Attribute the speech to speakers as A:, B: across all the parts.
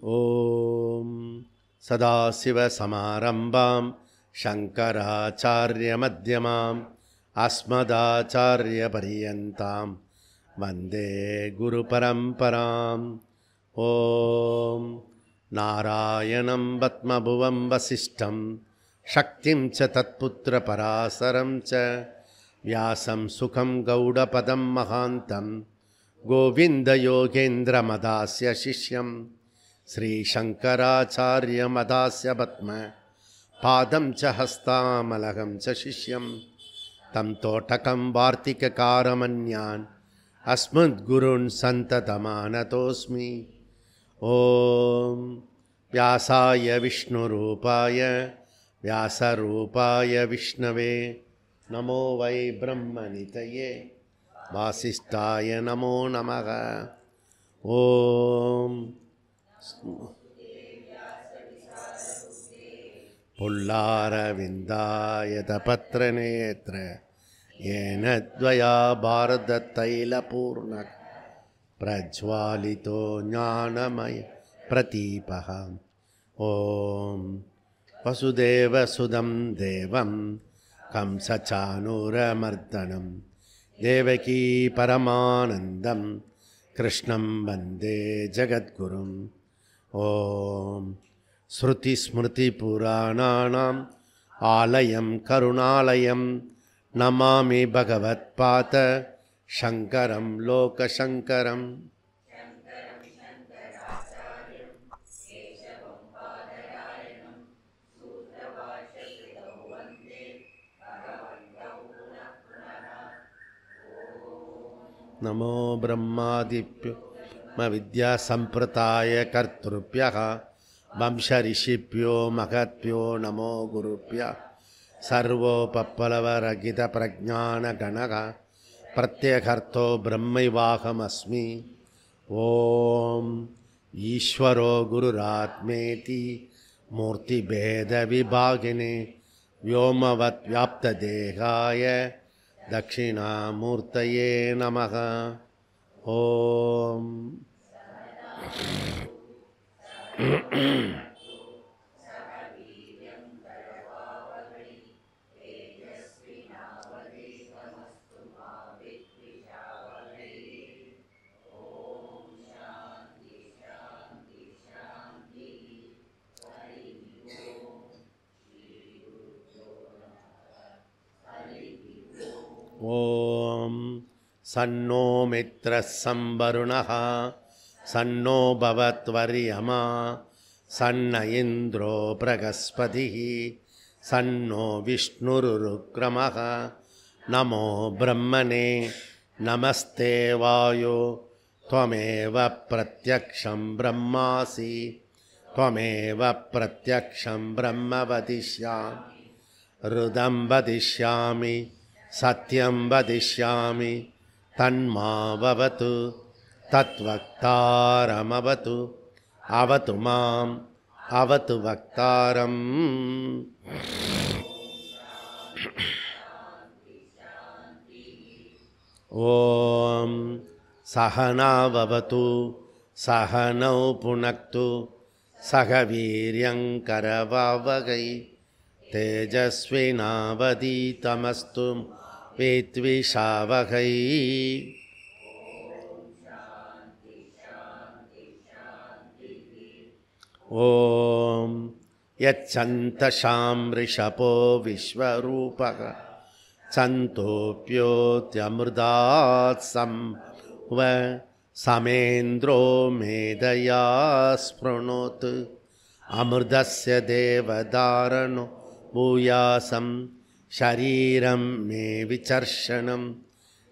A: ஓம் சதாசிவசமாரம்பாம் சங்கராச்சார்யமத்யமாம் அஸ்மதாச்சார்யபரியந்தாம் வந்தே குருபரம்பராம். ஓம் நாராயணம் பத்மபுவம் வசிஷ்டம் சக்திம் ச தத்புத்திர பராசரம் ச வியாசம் சுகம் கௌடபதம் மகாந்தம் கோவிந்த யோகேந்திர மதாஸ்ய சிஷ்யம் ஸ்ரீசங்கராச்சார்ய மதாஸ்ய பத்ம பாதம் ச ஹஸ்தாமலகம் ச சிஷ்யம் தம் தோட்டகம் வார்த்திககாரமன்யான் அஸ்மத்குருன் சந்ததமானதோஸ்மி. ஓம் வியாசாய விஷ்ணுரூபாய வியாசரூபாய விஷ்ணவே நமோ வை பிரம்மநிதயே வாசிஷ்டாய நமோ நமக. ஓம் புல்லாரவிந்தாயத பத்ரநேத்ர ஏன த்வயா பாரதத்தைலபூர்ண பிரஜ்வாலிதோ ஞானமய பிரதீபः. ஓம் வசுதேவசுதம் தேவம் கம்சசானூரமர்தனம் தேவகீ பரமானந்தம் கிருஷ்ணம் வந்தே ஜகத்குரும். ஓம் ஸ்ருதிஸ்மிருதிபுராணானாம் ஆலயம் கருணாலயம் நமாமி பகவத்பாத சங்கரம் லோகசங்கரம். நமோ பிரம்மாதிப்யோ வித்யா சம்பிரதாய கர்த்ருப்யः வம்சரிஷிப்யோ மகத்யோ நமோ குருப்யः சர்வோபப்ளவரகித பிரஜான கணக பிரத்யகர்த்தோ பிரம்மைவாகமஸ்மி. ஓம் ஈஸ்வரோ குருராத்மேதி மூர்த்திபேத விபாகினே வ்யோமவத் வியாப்ததேகாய தட்சிணாமூர்த்தயே நமः. ஓம் ஓம் சன்னோ மித்ரः சம்பருணः சன்னோ பவத்வர்யமா சன்ன இந்திரோ பிரகஸ்பதிः சன்னோ விஷ்ணுருருக்ரமः. நமோ பிரம்மணே நமஸ்தே வாயோ த்வமேவ பிரத்யக்ஷம் பிரம்மாசி த்வமேவ பிரத்யக்ஷம் பிரம்ம வதிஷ்யாமி ருதம் வதிஷ்யாமி சத்யம் வதிஷ்யாமி தன்மாவது தத்வக்தாரமவது அவது மாம் அவது வக்தாரம். ஓம் சகனாவது சகனௌ புனக்து சக வீர்யங்கரவாவகை தேஜஸ்வினாவதீதமஸ்து வித்விஷாவகை. ஓம் யச்சந்தசாம் ரிஷபோ விஸ்வரூபக சந்தோப்யோத்யமிர்தாத் சம்வ சமேந்திரோ மேதயா ஸ்ப்ருணோத் அமிர்தஸ்ய தேவதாரணோ பூயாசம் ஷரீரம் மே விசர்ஷனம்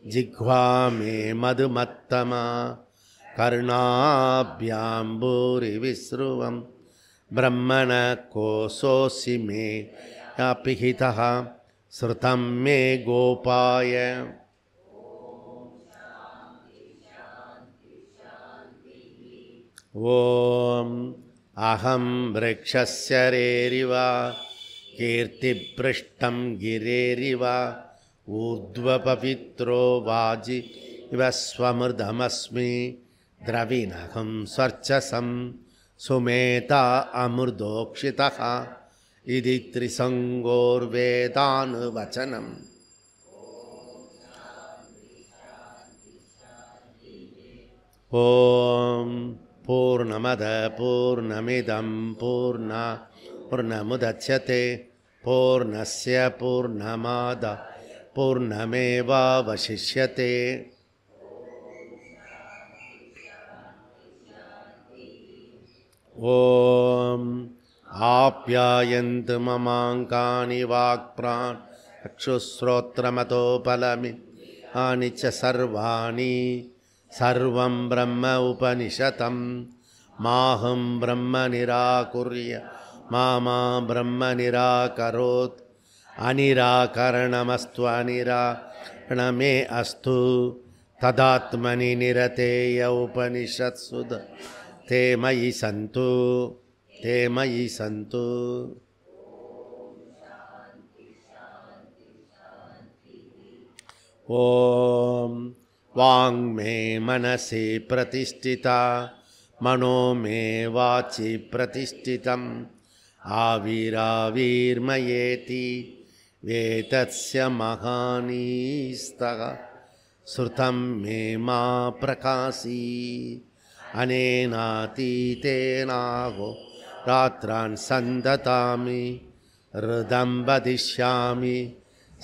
A: ஜிஹ்வா மே மதுமத்தமா கர்ணாப்யாம் பூரி விஸ்ருவம் பிரம்மண கோசோசி மே அபிஹிதः ஸ்ருதம் மே கோபாய. ஓம் அஹம் விருக்ஷஸ்ய ரேரிவ கீர்த்திப்ருஷ்டம் கிரேரிவ ஊர்த்வபவித்ரோ வாஜி இவ ஸ்வமிருதமஸ்மி திரவிணகம் ஸ்வர்ச்சசம் சுமேதா அமிர்தோக்ஷிதः இதி த்ரிசங்கோர்வேதானுவச்சனம். ஓம் பூர்ணமத பூர்ணமிதம் பூர்ணமுதச்யதே பூர்ணஸ்ய பூர்ணமாத பூர்ணமேவாவசிஷ்யதே. ஓம் ஆப்யாயந்து மமாங்கானி வாக்ப்ரான் அக்ஷுஸ்ரோத்ரமதோ பலமிதானி ச சர்வாணி சர்வம் பிரம்ம உபனிஷதம் மாஹம் பிரம்ம நிராகுர்ய மாமா பிரம்ம நிராகரோத் அனிராகரணமஸ்து அனிராகரணமே அஸ்து ததாத்மனி நிரதேய உபனிஷத்சுத தே மயி சந்து. ஓம் வாங்மே மனசி பிரதிஷ்டிதா மனோ மே வாச்சி பிரதிஷ்டிதம் ஆவிராவிர்மயேதி வேதஸ்ய மகானீஸ்தக ஸ்ருதம் மே மா பிரகாசி அனேனாதீதேனாஹோ ராத்ரான் சந்ததாமி ருதம் வதிஷ்யாமி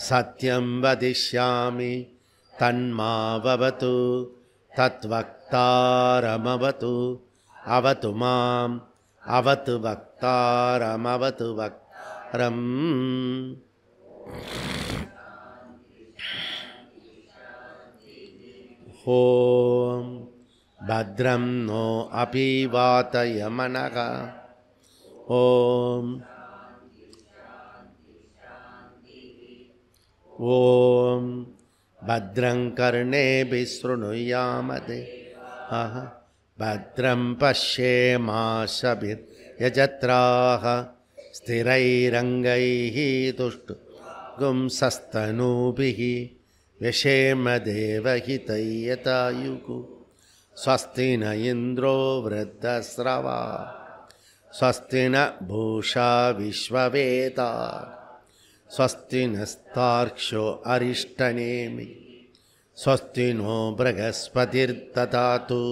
A: சத்யம் வதிஷ்யாமி தன்மாவது தத்வக்தாரமவது அவது மாம் அவது வக்தாரமவது வக்ரம். ஓம் பத்ரம் நோ அபிவாதயமனக. ஓம் ஓம் பத்ரங் கர்ணேபிः ஸ்ருணுயாமதேவः பத்ரம் பஷ்யேமாஷபிர்யஜத்ராः ஸ்திரைரங்கைः துஷ்டுகும்சஸ்தனூபிः व्यशेम देवहितैयतायुः स्वस्ति न इन्द्रो वृद्धस्रवा स्वस्ति न भूषा विश्ववेदा स्वस्ति नस्तार्क्ष्यो अरिष्टनेमि स्वस्ति नो बृहस्पतिर्दधातु.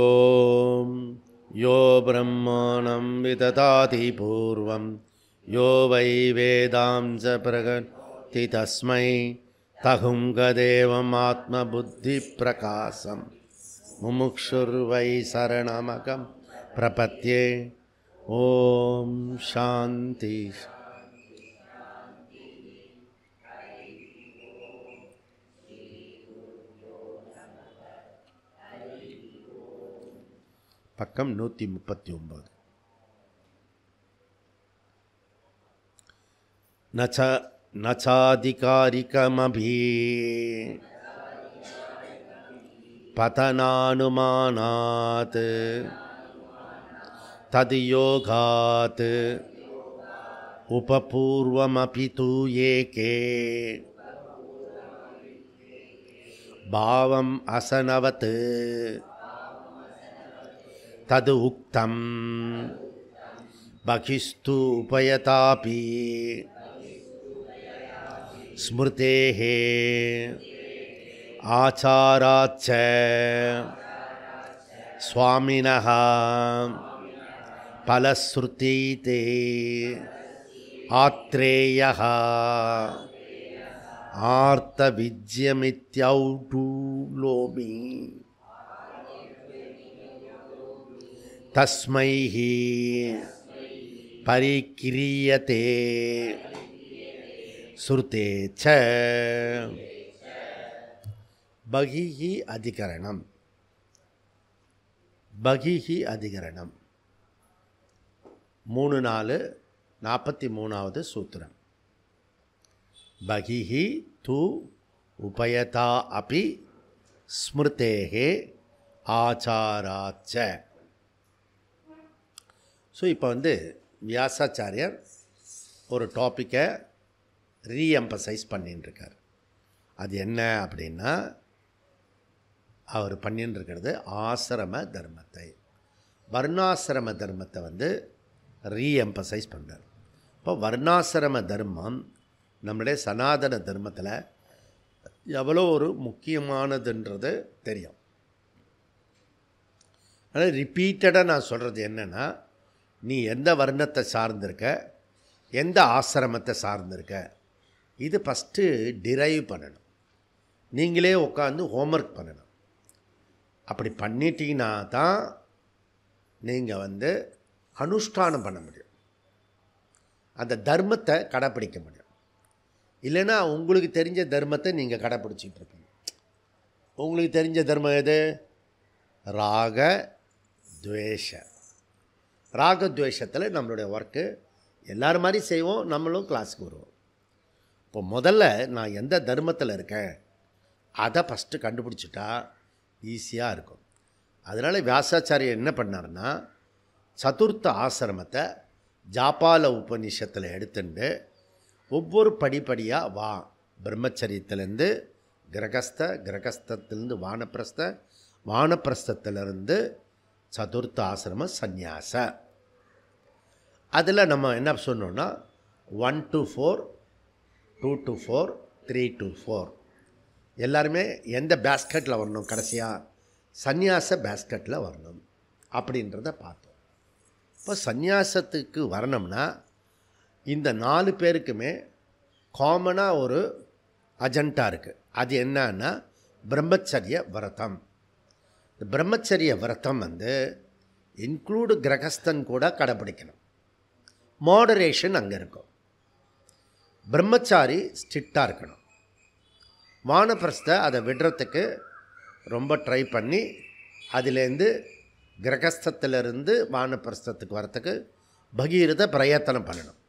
A: ॐ यो ब्रह्माणं विदधाति पूर्वं यो वै वेदांस प्रगति तस्मै तहुङ्गदेवमात्मबुद्धिप्रकाशं मुमुक्षुर्वै शरणमकं प्रपद्ये. ॐ शान्ति. பக்கம் 139. நச்சாதிகாரிகமபி பதனானுமானாத் தத்யோகாத் உபபூர்வமபி து ஏகே பாவம் அசனவத் தது உக்தம் பகிஸ்து உபயதாபி ஸ்மிருதேஹே ஆச்சாராச்ச ஸ்வாமினஹ பலஸ்ருதீதே ஆத்ரேயஹ ஆர்த்தவிஜ்யமித்யௌடூலோமி தஸ்மைஹ பரிக்கிரியதே ஸ்ருதே ச. பகிஹி அதிகரணம். பகிஹி அதிகரணம் 3-4-43வது சூத்திரம். பகிஹி து உபயதா அபி ஸ்மிருதேஹே ஆச்சாராச்ச. ஸோ இப்போ வியாசாச்சாரியர் ஒரு டாப்பிக்கை ரீஎம்பசைஸ் பண்ணிட்டுருக்கார். அது என்ன அப்படின்னா, அவர் பண்ணின்னு இருக்கிறது ஆசிரம தர்மத்தை. வர்ணாசிரம தர்மத்தை வந்து ரீஎம்பசைஸ் பண்ணுறார். இப்போ வர்ணாசிரம தர்மம் நம்முடைய சனாதன தர்மத்தில் எவ்வளோ ஒரு முக்கியமானதுன்றது தெரியும். ஆனால் ரிப்பீட்டடாக நான் சொல்கிறது என்னென்னா, நீ எந்த வர்ணத்தை சார்ந்திருக்க, எந்த ஆசிரமத்தை சார்ந்திருக்க, இது ஃபஸ்ட்டு டிரைவ் பண்ணணும். நீங்களே உட்காந்து ஹோம்ஒர்க் பண்ணணும். அப்படி பண்ணிட்டீங்கன்னா தான் நீங்கள் வந்து அனுஷ்டானம் பண்ண முடியும், அந்த தர்மத்தை கடைப்பிடிக்க முடியும். இல்லைன்னா உங்களுக்கு தெரிஞ்ச தர்மத்தை நீங்கள் கடைப்பிடிச்சிட்டு இருப்பீங்க. உங்களுக்கு தெரிஞ்ச தர்மம் எது? ராக துவேஷ. ராகத்வேஷத்தில் நம்மளுடைய ஒர்க்கு எல்லோரும் மாதிரி செய்வோம், நம்மளும் கிளாஸுக்கு வருவோம். இப்போ முதல்ல நான் எந்த தர்மத்தில் இருக்கேன் அதை ஃபஸ்ட்டு கண்டுபிடிச்சிட்டா ஈஸியாக இருக்கும். அதனால் வியாசாச்சாரியர் என்ன பண்ணார்னா, சதுர்த்த ஆசிரமத்தை ஜாபால உபநிஷத்தில் எடுத்துட்டு ஒவ்வொரு படிப்படியாக வா, பிரம்மச்சரியத்திலேருந்து கிரகஸ்த, கிரகஸ்தத்திலேருந்து வானப்பிரஸ்த, வானப்பிரஸ்தத்திலிருந்து சதுர்த்த ஆசிரம சந்நியாச. அதில் நம்ம என்ன சொன்னோன்னா 1 to 4, 2 to 4, 3 to 4 எல்லாருமே எந்த பேஸ்கெட்டில் வரணும், கடைசியாக சந்நியாச பேஸ்கெட்டில் வரணும் அப்படின்றத பார்த்தோம். இப்போ சந்நியாசத்துக்கு வரணும்னா இந்த 4 பேருக்குமே காமனாக ஒரு அஜெண்டா இருக்குது. அது என்னன்னா பிரம்மச்சரிய விரதம். இந்த பிரம்மச்சரிய விரதம் வந்து இன்க்ளூடு கிரகஸ்தன் கூட கடைப்பிடிக்கணும். மாடரேஷன் அங்கே இருக்கும். பிரம்மச்சாரி ஸ்ட்ரிக்டாக இருக்கணும். வானப்பிரஸ்த அதை விடுறதுக்கு ரொம்ப ட்ரை பண்ணி அதிலேருந்து கிரகஸ்தத்திலிருந்து வானப்பிரஸ்தத்துக்கு வரத்துக்கு பகீரத பிரயத்தனம் பண்ணணும்.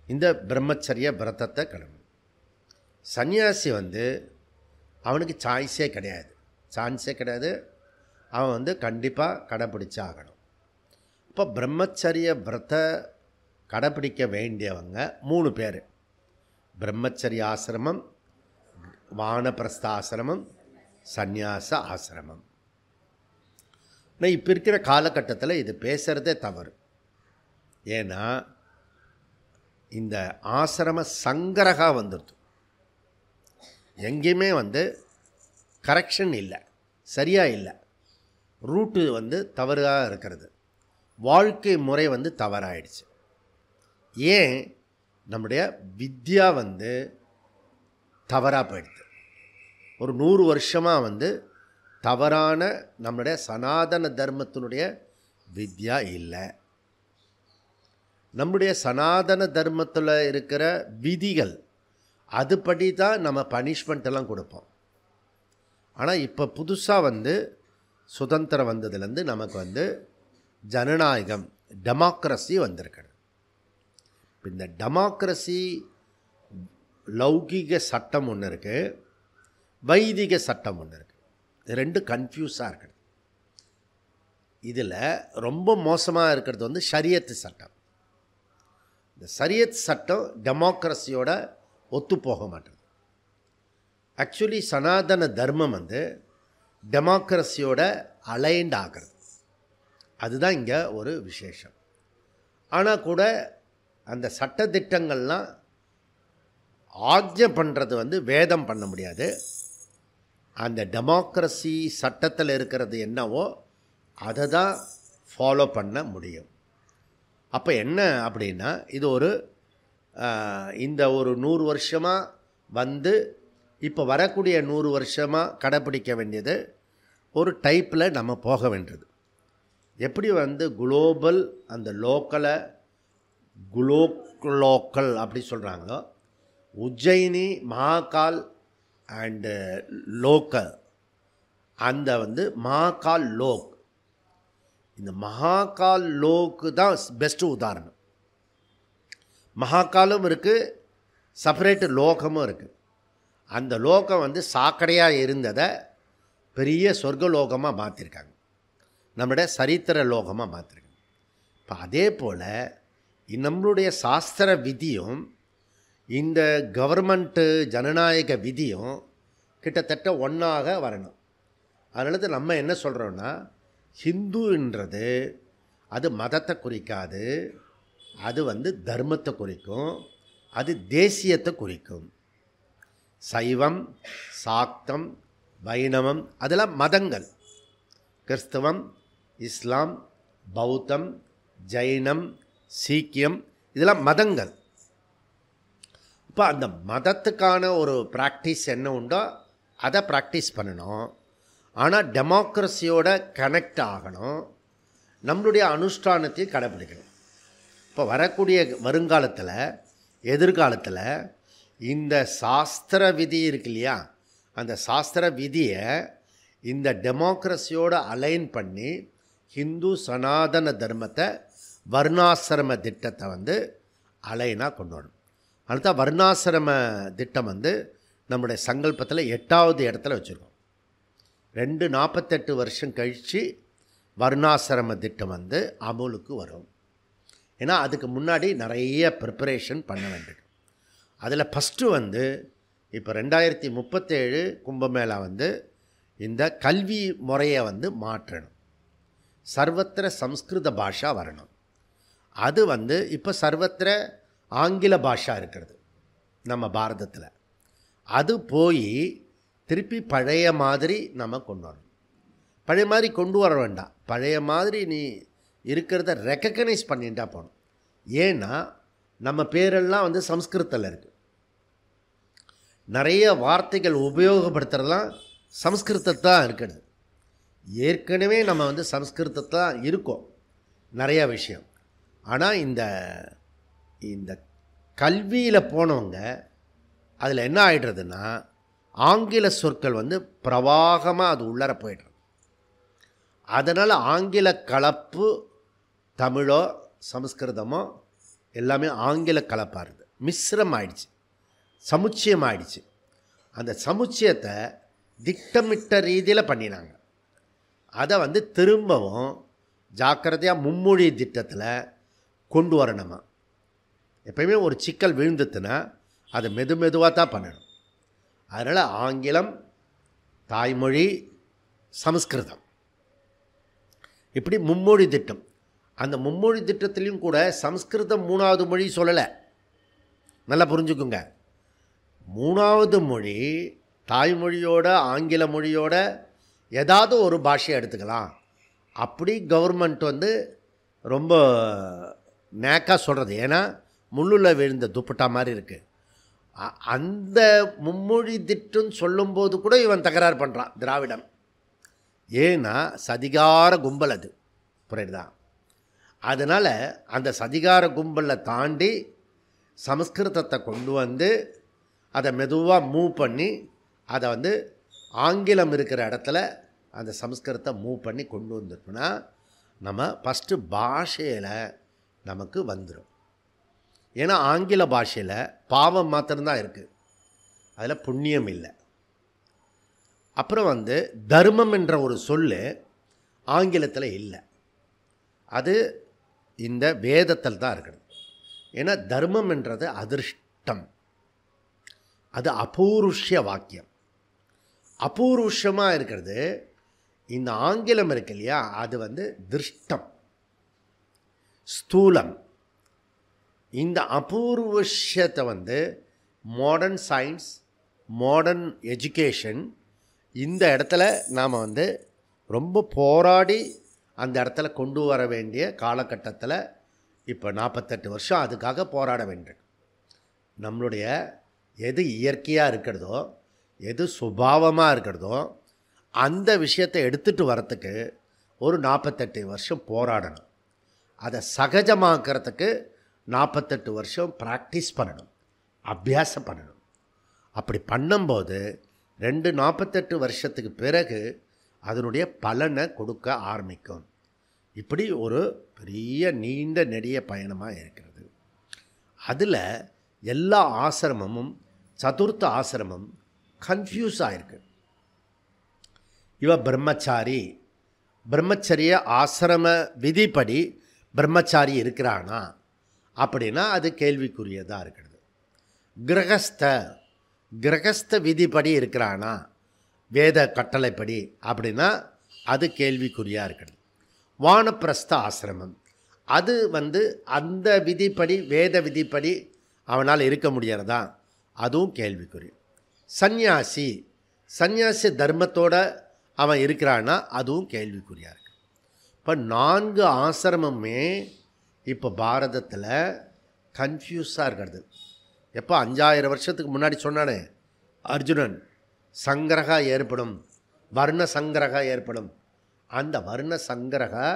A: இந்த பிரம்மச்சரிய விரதத்தை கடணும். சன்னியாசி வந்து அவனுக்கு சான்ஸே கிடையாது. அவன் வந்து கண்டிப்பாக கடைப்பிடிச்சா ஆகணும். இப்போ பிரம்மச்சரிய விரத கடைப்பிடிக்க வேண்டியவங்க 3 பேர். பிரம்மச்சரிய ஆசிரமம், வானப்பிரஸ்த ஆசிரமம், சந்நியாச ஆசிரமம். நான் இப்போ இருக்கிற காலகட்டத்தில் இது பேசுகிறதே தவறு. ஏன்னா இந்த ஆசிரம சங்கரகா வந்துடுது. எங்கேயுமே வந்து கரெக்ஷன் இல்லை, சரியாக இல்லை. ரூட்டு வந்து தவறாக இருக்கிறது. வாழ்க்கை முறை வந்து தவறாயிடுச்சு. ஏன்? நம்முடைய வித்யா வந்து தவறாக போயிடுது. ஒரு 100 வருஷமாக வந்து தவறான நம்முடைய சனாதன தர்மத்தினுடைய வித்யா இல்லை. நம்முடைய சனாதன தர்மத்தில் இருக்கிற விதிகள் அதுபடி தான் நம்ம பனிஷ்மெண்ட்டெல்லாம் கொடுப்போம். ஆனால் இப்போ புதுசாக வந்து சுதந்திரம் வந்ததுலேருந்து நமக்கு வந்து ஜனநாயகம், டெமோக்ரஸி வந்திருக்கிறது. இந்த டெமோக்ரஸி லௌகிக சட்டம் ஒன்று இருக்குது, வைதிக சட்டம் ஒன்று இருக்குது. இது 2 கன்ஃபியூஸாக இருக்குது. இதில் ரொம்ப மோசமாக இருக்கிறது வந்து ஷரியத்து சட்டம். இந்த ஷரியத் சட்டம் டெமோக்ரஸியோட ஒத்து போக மாட்டேது. ஆக்சுவலி சனாதன தர்மம் வந்து டெமோக்ரஸியோட அலைன்ட் ஆகிறது. அதுதான் இங்கே ஒரு விசேஷம். ஆனால் கூட அந்த சட்டத்திட்டங்கள்லாம் ஆக்ஞை பண்ணுறது வந்து வேதம் பண்ண முடியாது. அந்த டெமோக்ரஸி சட்டத்தில் இருக்கிறது என்னவோ அதை தான் ஃபாலோ பண்ண முடியும். அப்போ என்ன அப்படின்னா, இது ஒரு இந்த ஒரு 100 வருஷமாக வந்து இப்போ வரக்கூடிய 100 வருஷமாக கடைப்பிடிக்க வேண்டியது ஒரு டைப்பில் நம்ம போக வேண்டியது. எப்படி வந்து குளோபல் அந்த லோக்கலை லோக்கல் அப்படி சொல்கிறாங்க, உஜ்ஜயினி, மகாகால் அண்டு லோக்கல், அந்த வந்து மகாகால் லோக். இந்த மகாகால் லோக்கு தான் பெஸ்ட்டு உதாரணம். மகாகாலும் இருக்குது, செப்பரேட்டு லோகமும் இருக்குது. அந்த லோகம் வந்து சாக்கடையாக இருந்ததை பெரிய சொர்க்கலோகமாக மாற்றிருக்காங்க, நம்மளுடைய சரித்திர லோகமாக மாற்றிருக்காங்க. இப்போ அதே போல் நம்மளுடைய சாஸ்திர விதியும் இந்த கவர்மெண்ட்டு ஜனநாயக விதியும் கிட்டத்தட்ட ஒன்றாக வரணும். அதனால தான் நம்ம என்ன சொல்கிறோன்னா, ஹிந்துன்றது அது மதத்தை குறிக்காது, அது தர்மத்தை குறிக்கும், அது தேசியத்தை குறிக்கும். சைவம், சாக்தம், வைணவம் அதெல்லாம் மதங்கள். கிறிஸ்தவம், இஸ்லாம், பௌத்தம், ஜைனம், சீக்கியம் இதெல்லாம் மதங்கள். இப்போ அந்த மதத்துக்கான ஒரு ப்ராக்டிஸ் என்ன உண்டோ அதை ப்ராக்டிஸ் பண்ணணும். ஆனால் டெமோக்ரஸியோட கனெக்ட் ஆகணும், நம்மளுடைய அனுஷ்டானத்தையும் கடைப்பிடிக்கணும். இப்போ வரக்கூடிய வருங்காலத்தில், எதிர்காலத்தில் இந்த சாஸ்திர விதி இருக்கு இல்லையா, அந்த சாஸ்திர விதியை இந்த டெமோக்ரஸியோடு அலைன் பண்ணி ஹிந்து சனாதன தர்மத்தை வர்ணாசிரம திட்டத்தை அலைனாக கொண்டு வரணும். அதுதான் வர்ணாசிரம திட்டம் நம்முடைய சங்கல்பத்தில் 8வது இடத்துல வச்சுருக்கோம். 48 வருஷம் கழித்து வர்ணாசிரம திட்டம் அமுலுக்கு வரும். ஏன்னா அதுக்கு முன்னாடி நிறைய ப்ரிப்பரேஷன் பண்ண வேண்டியது. அதில் ஃபஸ்ட்டு இப்போ 2037 கும்பமேளா இந்த கல்வி முறையை மாற்றணும். சர்வத்திர சம்ஸ்கிருத பாஷா வரணும். அது இப்போ சர்வத்திர ஆங்கில பாஷா இருக்கிறது நம்ம பாரதத்தில். அது போய் திருப்பி பழைய மாதிரி நம்ம கொண்டு வரணும். பழைய மாதிரி கொண்டு வர வேண்டாம், பழைய மாதிரி நீ இருக்கிறத ரெக்கக்னைஸ் பண்ணிட்டா போகணும். ஏன்னா நம்ம பேரெல்லாம் சம்ஸ்கிருதத்தில் இருக்குது. நிறைய வார்த்தைகள் உபயோகப்படுத்துகிறதுலாம் சம்ஸ்கிருதத்தான் இருக்கிறது. ஏற்கனவே நம்ம சம்ஸ்கிருதத்தான் இருக்கோம் நிறையா விஷயம். ஆனால் இந்த கல்வியில் போனவங்க அதில் என்ன ஆகிடுறதுன்னா, ஆங்கில சொற்கள் பிரவாகமாக அது உள்ளர போய்டுறது. அதனால் ஆங்கில கலப்பு, தமிழோ சமஸ்கிருதமோ எல்லாமே ஆங்கில கலப்பாக இருக்குது, மிஸ்ரம் ஆயிடுச்சு, சமுச்சயம் ஆயிடுச்சு. அந்த சமுச்சயத்தை திட்டமிட்ட ரீதியில் பண்ணினாங்க. அதை திரும்பவும் ஜாக்கிரதையாக மும்மொழி திட்டத்தில் கொண்டு வரணுமா. எப்பயுமே ஒரு சிக்கல் விழுந்துட்டுன்னா அதை மெதுவாக தான் பண்ணணும். அதனால் ஆங்கிலம், தாய்மொழி, சமஸ்கிருதம் இப்படி மும்மொழி திட்டம். அந்த மும்மொழி திட்டத்திலையும் கூட சமஸ்கிருதம் 3வது மொழி சொல்லலை, நல்லா புரிஞ்சுக்குங்க. 3வது மொழி தாய்மொழியோட ஆங்கில மொழியோட ஏதாவது ஒரு பாஷையை எடுத்துக்கலாம். அப்படி கவர்மெண்ட் ரொம்ப நேக்காக சொல்கிறது. ஏன்னா முள்ளில் விழுந்த துப்பட்டா மாதிரி இருக்குது. அந்த மும்மொழி திட்டம் சொல்லும்போது கூட இவன் தகராறு பண்ணுறான் திராவிடம். ஏன்னா சதிகார கும்பல் அது, புரியுதா? அதனால் அந்த சதிகார கும்பலை தாண்டி சமஸ்கிருதத்தை கொண்டு அதை மெதுவாக மூவ் பண்ணி அதை ஆங்கிலம் இருக்கிற இடத்துல அந்த சமஸ்கிருதத்தை மூவ் பண்ணி கொண்டு வந்துட்டோம்னா நம்ம ஃபஸ்ட்டு பாஷையில் நமக்கு வந்துடும். ஏன்னா ஆங்கில பாஷையில் பாவம் மாத்திரம்தான் இருக்குது, அதில் புண்ணியம் இல்லை. அப்புறம் தர்மம் என்ற ஒரு சொல் ஆங்கிலத்தில் இல்லை, அது இந்த வேதத்தில் தான் இருக்குது. ஏன்னா தர்மம் என்றது அதிர்ஷ்டம், அது அபூருஷ்ய வாக்கியம். அபூருஷமாக இருக்கிறது இந்த ஆங்கிலம் இருக்கு இல்லையா, அது திருஷ்டம், ஸ்தூலம். இந்த அபூர்வஷத்தை மாடர்ன் சயின்ஸ், மாடர்ன் எஜுகேஷன் இந்த இடத்துல நாம் ரொம்ப போராடி அந்த இடத்துல கொண்டு வர வேண்டிய காலகட்டத்தில் இப்போ 48 வருஷம் அதுக்காக போராட வேண்டியிருக்கு. நம்மளுடைய எது இயற்கையாக இருக்கிறதோ, எது சுபாவமாக இருக்கிறதோ அந்த விஷயத்தை எடுத்துகிட்டு வரத்துக்கு ஒரு 48 வருஷம் போராடணும். அதை சகஜமாக்கிறதுக்கு 48 வருஷம் ப்ராக்டிஸ் பண்ணணும், அபியாசம் பண்ணணும். அப்படி பண்ணும்போது 48 வருஷத்துக்கு பிறகு அதனுடைய பலனை கொடுக்க ஆரம்பிக்கும். இப்படி ஒரு பெரிய நீண்ட நெடிய பயணமாக இருக்கிறது. அதில் எல்லா ஆசிரமமும், சதுர்த்த ஆசிரமம் கன்ஃபியூஸ் ஆகிருக்கு. இவ பிரம்மச்சாரி, பிரம்மச்சரிய ஆசிரம விதிப்படி பிரம்மச்சாரி இருக்கிறானா அப்படின்னா அது கேள்விக்குரியதாக இருக்கிறது. கிரகஸ்த விதிப்படி இருக்கிறானா, வேத கட்டளைப்படி அப்படின்னா அது கேள்விக்குறியாக இருக்கிறது. வானப்பிரஸ்த ஆசிரமம் அது அந்த விதிப்படி வேத விதிப்படி அவனால் இருக்க முடியறதா, அதுவும் கேள்விக்குறி. சந்நியாசி சந்நியாசி தர்மத்தோடு அவன் இருக்கிறான்னா அதுவும் கேள்விக்குறியாக இருக்கு. இப்போ 4 ஆசிரமமே இப்போ பாரதத்தில் கன்ஃபியூஸாக இருக்கிறது. எப்போ 5000 வருஷத்துக்கு முன்னாடி சொன்னானே அர்ஜுனன், சங்கிரகா ஏற்படும், வர்ண சங்கிரகா ஏற்படும். அந்த வர்ண சங்கிரகா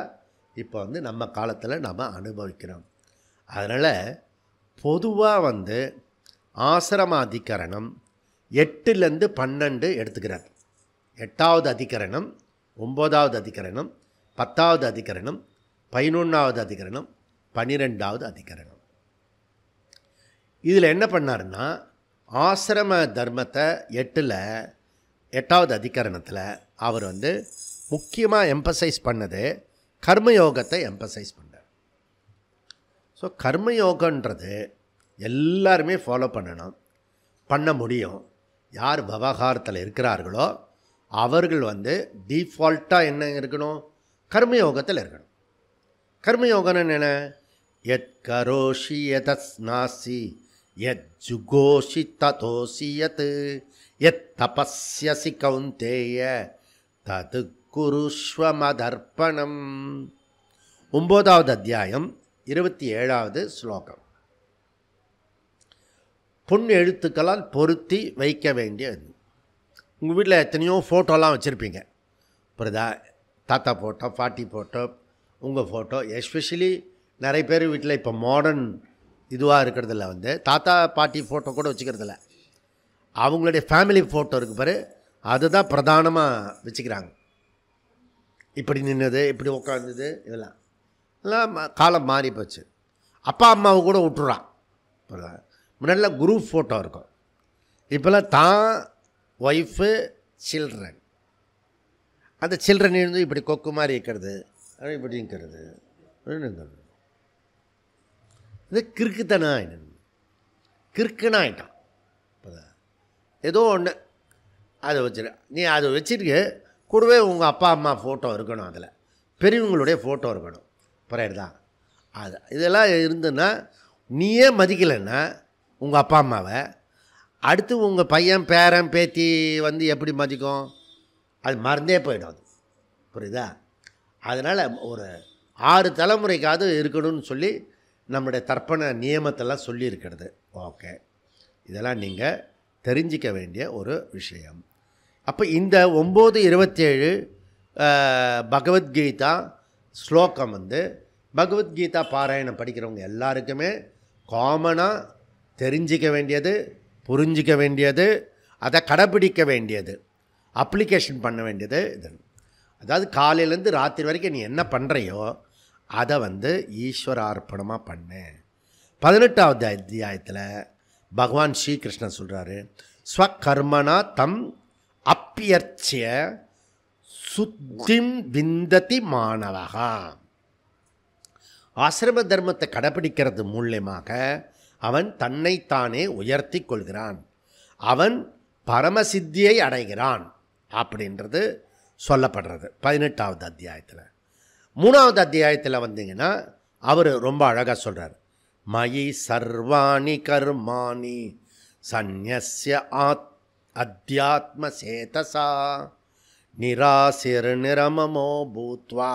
A: இப்போ நம்ம காலத்தில் நம்ம அனுபவிக்கிறோம். அதனால் பொதுவாக ஆசிரம அதிகரணம் 8லேருந்து 12 எடுத்துக்கிறார். 8வது அதிகரணம், 9வது அதிகரணம், 10வது அதிகரணம், 11வது அதிகரணம், 12வது அதிகரணம். இதில் என்ன பண்ணாருன்னா ஆசிரம தர்மத்தை 8வது அதிகரணத்தில் அவர் முக்கியமாக எம்பசைஸ் பண்ணது கர்மயோகத்தை எம்பசைஸ் பண்ணார். ஸோ கர்மயோகன்றது எல்லாருமே ஃபாலோ பண்ணணும், பண்ண முடியும். யார் விவகாரத்தில் இருக்கிறார்களோ அவர்கள் டிஃபால்ட்டாக என்ன இருக்கணும், கர்மயோகத்தில் இருக்கணும். கர்மயோகம்னு என்ன, எத் கரோஷி யதஸ்நாசி யத் ஜுகோஷி ததோசி யத் யத் தபஸ்யசி கௌந்தேய தது குருஷ்வமதர்ப்பணம். 9வது அத்தியாயம் 27வது ஸ்லோகம். பொன் எழுத்துக்களால் பொருத்தி வைக்க வேண்டியது. உங்கள் வீட்டில் எத்தனையோ ஃபோட்டோலாம் வச்சுருப்பீங்க, புரியுதா? தாத்தா ஃபோட்டோ, பாட்டி ஃபோட்டோ, உங்கள் ஃபோட்டோ. எஸ்பெஷலி நிறைய பேர் வீட்டில் இப்போ மாடர்ன் இதுவாக இருக்கிறதில்ல தாத்தா பாட்டி ஃபோட்டோ கூட வச்சுக்கிறதில்ல. அவங்களுடைய ஃபேமிலி ஃபோட்டோ இருக்குது பாரு, அதுதான் பிரதானமாக வச்சுக்கிறாங்க. இப்படி நின்னது, இப்படி உட்காந்தது, எல்லாம் காலம் மாறி போச்சு. அப்பா அம்மாவை கூட விட்டுறான். முன்னாடிலாம் குரூப் ஃபோட்டோ இருக்கும், இப்போல்லாம் தான் ஒய்ஃபு சில்ட்ரன். அந்த சில்ட்ரன் இப்படி கொக்கு மாதிரி இருக்கிறது, இப்படி இருக்கிறது, இது கிறுக்குத்தனம் ஆகிடும், கிறுக்குன்னு ஆகிட்டான். ஏதோ ஒன்று அதை வச்சிரு, நீ அதை வச்சுருக்கு கூடவே உங்கள் அப்பா அம்மா ஃபோட்டோ இருக்கணும், அதில் பெரியவங்களுடைய ஃபோட்டோ இருக்கணும், புரியுறதா? அது இதெல்லாம் இருந்துன்னா நீயே மதிக்கலைன்னா உங்கள் அப்பா அம்மாவை, அடுத்து உங்கள் பையன் பேரன் பேத்தி எப்படி மதிக்கும்? அது மறந்தே போயிடும், அது புரியுதா? அதனால் ஒரு 6 தலைமுறைக்காவது இருக்கணும்னு சொல்லி நம்முடைய தர்ப்பண நியமத்தெல்லாம் சொல்லியிருக்கிறது. ஓகே, இதெல்லாம் நீங்கள் தெரிஞ்சிக்க வேண்டிய ஒரு விஷயம். அப்போ இந்த 9:27 பகவத்கீதா ஸ்லோகம் பகவத்கீதா பாராயணம் படிக்கிறவங்க எல்லாருக்குமே காமனாக தெரிஞ்சிக்க வேண்டியது, புரிஞ்சிக்க வேண்டியது, அதை கடைப்பிடிக்க வேண்டியது, அப்ளிகேஷன் பண்ண வேண்டியது இது. அதாவது காலையிலேருந்து ராத்திரி வரைக்கும் நீ என்ன பண்ணுறையோ அதை ஈஸ்வரார்ப்பணமாக பண்ணு. 18வது அத்தியாயத்தில் பகவான் ஸ்ரீகிருஷ்ணன் சொல்கிறாரு, ஸ்வகர்மனா தம் அப்பியர்ச்சிய சுத்திம் விந்ததி மாணவகா. ஆசிரம தர்மத்தை கடைப்பிடிக்கிறது மூலியமாக அவன் தன்னைத்தானே உயர்த்தி கொள்கிறான், அவன் பரமசித்தியை அடைகிறான் அப்படின்றது சொல்லப்படுறது 18வது அத்தியாயத்தில். 3வது அத்தியாயத்தில் வந்தீங்கன்னா அவர் ரொம்ப அழகாக சொல்கிறார், மயி சர்வாணி கர்மாணி சந்நியஸ்ய அத்தியாத்ம சேதசா நிராசிர் நிரமமோ பூத்வா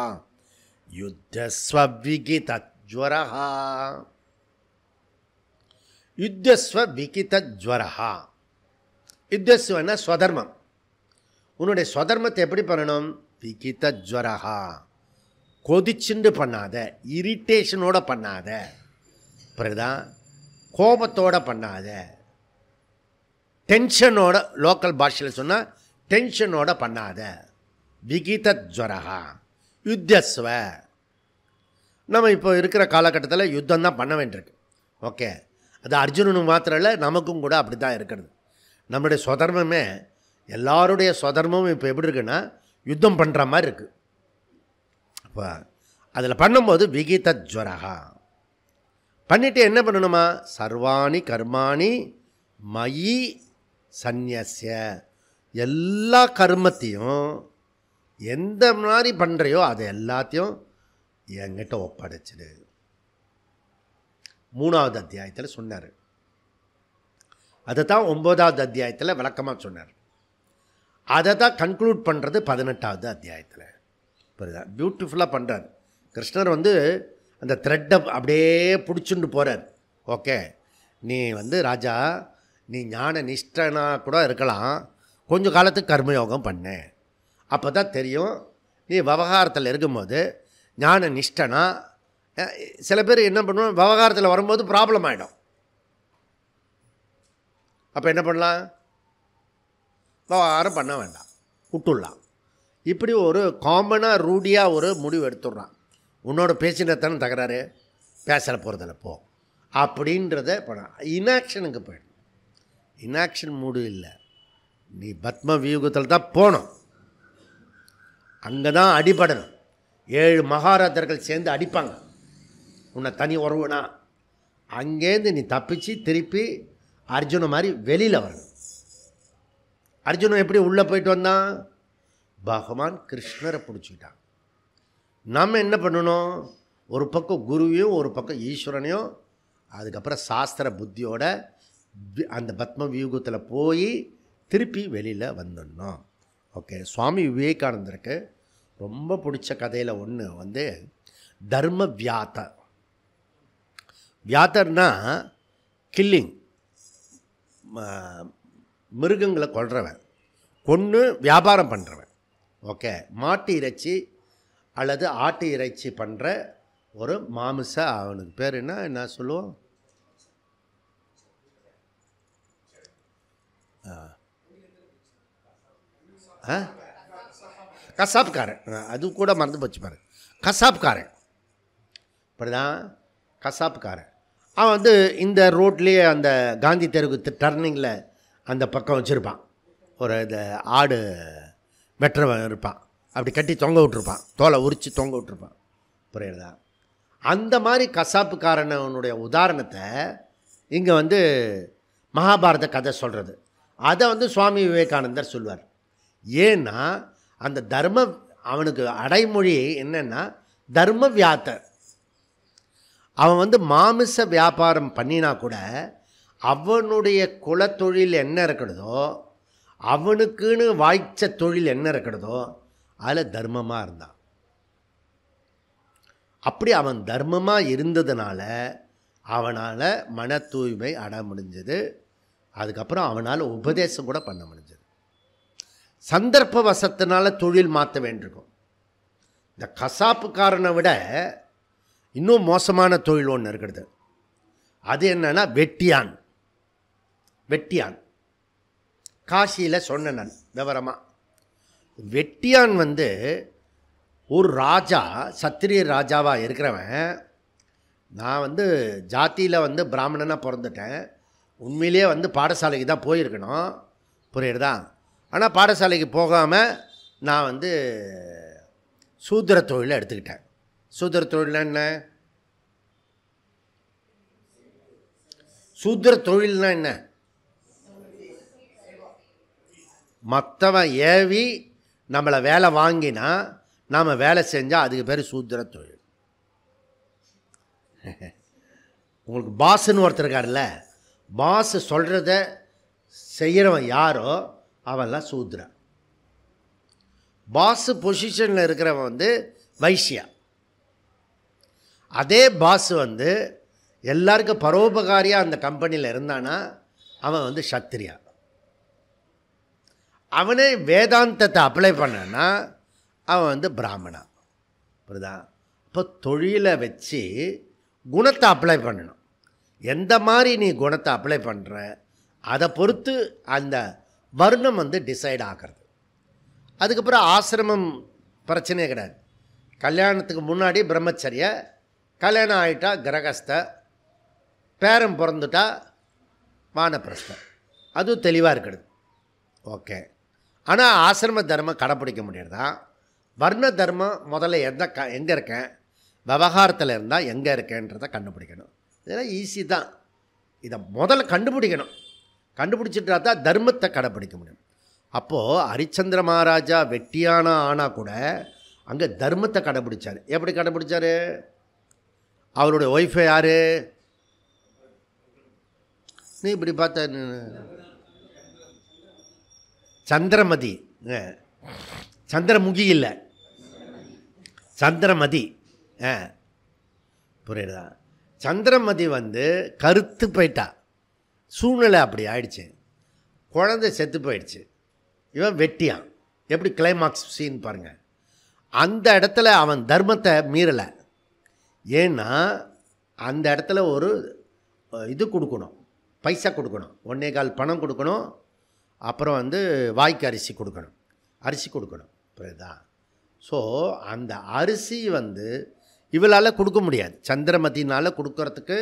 A: யுத்தஸ்வ விகிதஜ்வரஹா. யுத்தஸ்வ விகிதஜ்வரஹா, யுத்தஸ்வன்னா ஸ்வதர்மம். உன்னுடைய ஸ்வதர்மத்தை எப்படி பண்ணணும்? விகிதஜ்வரஹா, கொதிச்சுண்டு பண்ணாத, இரிட்டேஷனோட பண்ணாத, புரியுதா? கோபத்தோடு பண்ணாத, டென்ஷனோட, லோக்கல் பாஷையில் சொன்னால் டென்ஷனோட பண்ணாத. விகிதஜ்வரஹா யுத்தஸ்வ. நம்ம இப்போ இருக்கிற காலகட்டத்தில் யுத்தம் தான் பண்ண வேண்டியிருக்கு. ஓகே, அது அர்ஜுனனுக்கு மாத்திரம் இல்லை, நமக்கும் கூட அப்படி தான் இருக்கிறது. நம்முடைய சொதர்மமே, எல்லாருடைய சொதர்மமும் இப்போ எப்படி இருக்குன்னா யுத்தம் பண்ணுற மாதிரி இருக்குது. அப்போ அதில் பண்ணும்போது விகிதஜ்வரஹா பண்ணிவிட்டு என்ன பண்ணணுமா? சர்வாணி கர்மாணி மயி சந்நியஸ்ய எல்லா கர்மத்தையும் எந்த மாதிரி பண்ணுறையோ அதை எல்லாத்தையும் என்கிட்ட ஒப்படைச்சிடு. 3வது அத்தியாயத்தில் சொன்னார். அதை தான் 9வது அத்தியாயத்தில் விளக்கமாக சொன்னார். அதை தான் கன்க்ளூட் பண்ணுறது 18வது அத்தியாயத்தில். புரியுதா? பியூட்டிஃபுல்லாக பண்ணுறார் கிருஷ்ணர். அந்த த்ரெட்டை அப்படியே பிடிச்சுட்டு போகிறார். ஓகே, நீ ராஜா, நீ ஞான நிஷ்டனா கூட இருக்கலாம், கொஞ்சம் காலத்துக்கு கர்மயோகம் பண்ணு. அப்போ தான் தெரியும் நீ விவகாரத்தில் இருக்கும்போது ஞான நிஷ்டனா. சில பேர் என்ன பண்ணுவோம், விவகாரத்தில் வரும்போது ப்ராப்ளம் ஆகிடும். அப்போ என்ன பண்ணலாம்? விவகாரம் பண்ண வேண்டாம், விட்டுடலாம். இப்படி ஒரு காமனாக ரூடியாக ஒரு முடிவு எடுத்துடுறான். உன்னோட பேசினத்தானே தகராறு, பேசல போகிறதில்ல போ அப்படின்றத பண்ண. இன்ஆக்ஷனுக்கு போயிடும். இன்ஆக்ஷன் மூடு இல்லை, நீ பத்ம வியூகத்தில் தான் போகணும். அங்கே தான் அடிபடணும். 7 மகாராஜர்கள் சேர்ந்து அடிப்பாங்க உன்னை தனி உறவுனா. அங்கேருந்து நீ தப்பிச்சு திருப்பி அர்ஜுன மாதிரி வெளியில் வரணும். அர்ஜுனன் எப்படி உள்ளே போயிட்டு வந்தான்? பகவான் கிருஷ்ணரை பிடிச்சிக்கிட்டான். நம்ம என்ன பண்ணணும்? ஒரு பக்கம் குருவையும் ஒரு பக்கம் ஈஸ்வரனையும், அதுக்கப்புறம் சாஸ்திர புத்தியோட அந்த பத்ம வியூகத்தில் போய் திருப்பி வெளியில் வந்துடணும். ஓகே, சுவாமி விவேகானந்தருக்கு ரொம்ப பிடிச்ச கதையில் ஒன்று தர்ம வியாத்தர். வியாத்தர்னா கில்லிங், மிருகங்களை கொல்றவன், கொன்று வியாபாரம் பண்ணுறவன். ஓகே, மாட்டு இறைச்சி அல்லது ஆட்டு இறைச்சி பண்ணுற ஒரு மாமிச, அவனுக்கு பேர் என்ன சொல்லுவோம்? கசாப்காரன். அது கூட மறந்து போச்சு பாரு, கசாப்காரன். இப்படிதான் கசாப்காரன். அவன் இந்த ரோட்லேயே அந்த காந்தி தெருவுக்கு டர்னிங்கில் அந்த பக்கம் வச்சுருப்பான். ஒரு இந்த ஆடு வெட்டுறவன் இருப்பான், அப்படி கட்டி தொங்க விட்டுருப்பான், தோலை உரித்து தொங்க விட்டுருப்பான். புரியுறதா? அந்த மாதிரி கசாப்புக்காரனுடைய உதாரணத்தை இங்கே மகாபாரத கதை சொல்கிறது. அதை சுவாமி விவேகானந்தர் சொல்வார். ஏன்னா அந்த அவனுக்கு அடைமொழி என்னென்னா தர்ம வியாத்தர். அவன் மாமிச வியாபாரம் பண்ணினா கூட அவனுடைய குலத்தொழில் என்ன இருக்கிறதோ, அவனுக்குன்னு வாய்ச்ச தொழில் என்ன இருக்கிறதோ அதில் தர்மமாக இருந்தான். அப்படி அவன் தர்மமாக இருந்ததுனால அவனால் மன தூய்மை அட முடிஞ்சது. அதுக்கப்புறம் அவனால் உபதேசம் கூட பண்ண முடிஞ்சது. சந்தர்ப்ப வசத்தினால தொழில் மாற்ற வேண்டியிருக்கும். இந்த கசாப்புக்காரனை விட இன்னும் மோசமான தொழில் ஒன்று இருக்கிறது. அது என்னன்னா வெட்டியான். வெட்டியான் காசியில் சொன்ன நான் விவரமாக. வெட்டியான் ஒரு ராஜா, சத்திரிய ராஜாவாக இருக்கிறவன். நான் ஜாத்தியில் பிராமணனாக பிறந்துட்டேன். உண்மையிலே பாடசாலைக்கு தான் போயிருக்கணும். புரியுறதா? ஆனால் பாடசாலைக்கு போகாமல் நான் சூத்திர தொழிலை எடுத்துக்கிட்டேன். சூத்திர தொழில்னா என்ன? சூத்திர தொழில்னா என்ன? மற்றவன் ஏவி நம்மளை வேலை வாங்கினா நாம் வேலை செஞ்சால் அதுக்கு பேர் சூத்திர தொழில். உங்களுக்கு பாஸ்ன்னு ஒருத்தர் இருக்கார்ல, பாஸ் சொல்கிறத செய்கிறவன் யாரோ அவன்லாம் சூத்ரா. பாஸ் பொசிஷனில் இருக்கிறவன் வைசியா. அதே பாஸ் எல்லாருக்கும் பரோபகாரியாக அந்த கம்பெனியில் இருந்தானா அவன் சத்திரியா. அவனே வேதாந்தத்தை அப்ளை பண்ணனா அவன் பிராமணா. புரியுதா? இப்போ தொழிலை வச்சு குணத்தை அப்ளை பண்ணணும். எந்த மாதிரி நீ குணத்தை அப்ளை பண்ணுற அதை பொறுத்து அந்த வர்ணம் டிசைட் ஆகிறது. அதுக்கப்புறம் ஆசிரமம் பிரச்சனையே கிடையாது. கல்யாணத்துக்கு முன்னாடி பிரம்மச்சரிய, கல்யாணம் ஆகிட்டா கிரகஸ்த, பேரம் பிறந்துட்டா வானப்பிரஸ்த. அதுவும் தெளிவாக இருக்கிறது. ஓகே. ஆனால் ஆசிரம தர்மம் கடைப்பிடிக்க முடியறதா? வர்ண தர்மம் முதல்ல எங்கே இருக்கேன், விவகாரத்தில் இருந்தால் எங்கே இருக்கேன்றதை கண்டுபிடிக்கணும். இதெல்லாம் ஈஸி தான். இதை முதல்ல கண்டுபிடிக்கணும். கண்டுபிடிச்சிட்டா தான் தர்மத்தை கடைப்பிடிக்க முடியும். அப்போது ஹரிச்சந்திர மகாராஜா வெட்டியான ஆனால் கூட அங்கே தர்மத்தை கடைப்பிடிச்சார். எப்படி கடைப்பிடிச்சார்? அவருடைய ஒய்ஃபை யார்? நீ இப்படி பார்த்த சந்திரமதி, சந்திரமுகி இல்லை, சந்திரமதி. புரியுதா? சந்திரமதி கருத்து போயிட்டா. சூழ்நிலை அப்படி ஆயிடுச்சு. குழந்தை செத்து போயிடுச்சு. இவன் வெட்டியான். எப்படி கிளைமாக்ஸ் சீன் பாருங்கள். அந்த இடத்துல அவன் தர்மத்தை மீறலை. ஏன்னா அந்த இடத்துல ஒரு இது கொடுக்கணும், பைசா கொடுக்கணும், 1.25 பணம் கொடுக்கணும், அப்புறம் வாய்க்கு அரிசி கொடுக்கணும், அரிசி கொடுக்கணும். புரியுதா? ஸோ அந்த அரிசி இவளால் கொடுக்க முடியாது. சந்திரமதினால் கொடுக்கறதுக்கு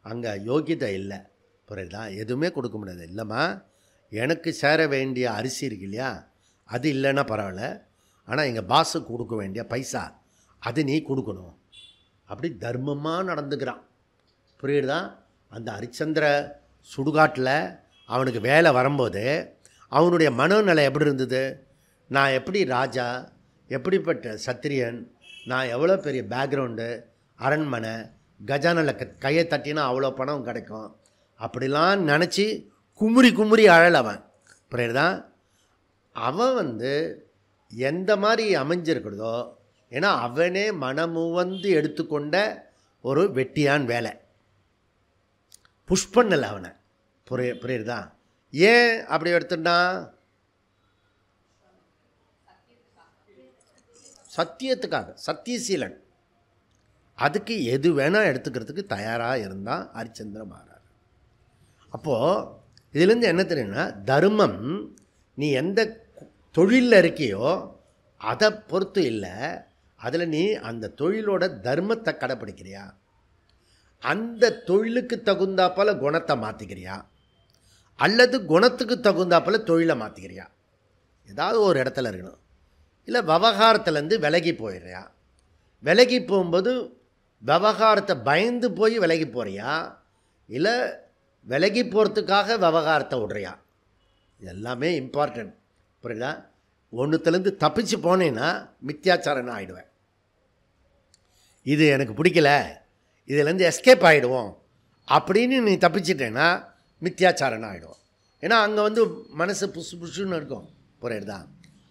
A: அங்கே யோகியதை இல்லை. புரியுதா? எதுவுமே கொடுக்க முடியாது. இல்லைம்மா, எனக்கு சேர வேண்டிய அரிசி இருக்கு இல்லையா, அது இல்லைன்னா பரவாயில்ல, ஆனால் எங்கள் பாஸுக்கு கொடுக்க வேண்டிய பைசா அது நீ கொடுக்கணும். அப்படி தர்மமாக நடந்துக்கிறான். புரியுதா? அந்த ஹரிச்சந்திர சுடுகாட்டில் அவனுக்கு வேலை வரும்போது அவனுடைய மனோநிலை எப்படி இருந்தது? நான் எப்படி ராஜா, எப்படிப்பட்ட சத்திரியன், நான் எவ்வளோ பெரிய பேக்ரவுண்டு, அரண்மனை, கஜானில் கையை தட்டினா அவ்வளோ பணம் கிடைக்கும், அப்படிலாம் நினச்சி குமுறி குமுறி அழலவன். புரியுதா? அவன் எந்த மாதிரி அமைஞ்சிருக்கிறதோ, ஏன்னா அவனே மனமுவந்து எடுத்துக்கொண்ட ஒரு வெட்டியான் வேலை. புஷ் பண்ணலை அவனை. புரியுதா? ஏன் அப்படி எடுத்துட்டா? சத்தியத்துக்காக, சத்தியசீலன். அதுக்கு எது வேணால் எடுத்துக்கிறதுக்கு தயாராக இருந்தான் ஹரிச்சந்திர மகாராஜா. அப்போது இதுலேருந்து என்ன தெரியும்னா, தர்மம் நீ எந்த தொழிலில் இருக்கியோ அதை பொறுத்து இல்லை, அதில் நீ அந்த தொழிலோட தர்மத்தை கடைப்பிடிக்கிறியா, அந்த தொழிலுக்கு தகுந்தாப்பால் குணத்தை மாற்றிக்கிறியா, அல்லது குணத்துக்கு தகுந்தாப்பில் தொழிலை மாற்றிக்கிறியா. ஏதாவது ஒரு இடத்துல இருக்கணும். இல்லை விவகாரத்துலேருந்து விலகி போயிடுறியா. விலகி போகும்போது விவகாரத்தை பயந்து போய் விலகி போகிறியா, இல்லை விலகி போகிறதுக்காக விவகாரத்தை விடுறியா. எல்லாமே இம்பார்ட்டன்ட். புரியுதா? ஒன்றுத்துலேருந்து தப்பிச்சு போனேன்னா மித்யாச்சாரன்னு ஆகிடுவேன். இது எனக்கு பிடிக்கல, இதுலேருந்து எஸ்கேப் ஆகிடுவோம் அப்படின்னு நீ தப்பிச்சிட்டேன்னா மித்யாச்சாரன்னு ஆகிடுவோம். ஏன்னா அங்கே மனசு புசு புசுன்னு இருக்கும். புரியுதா?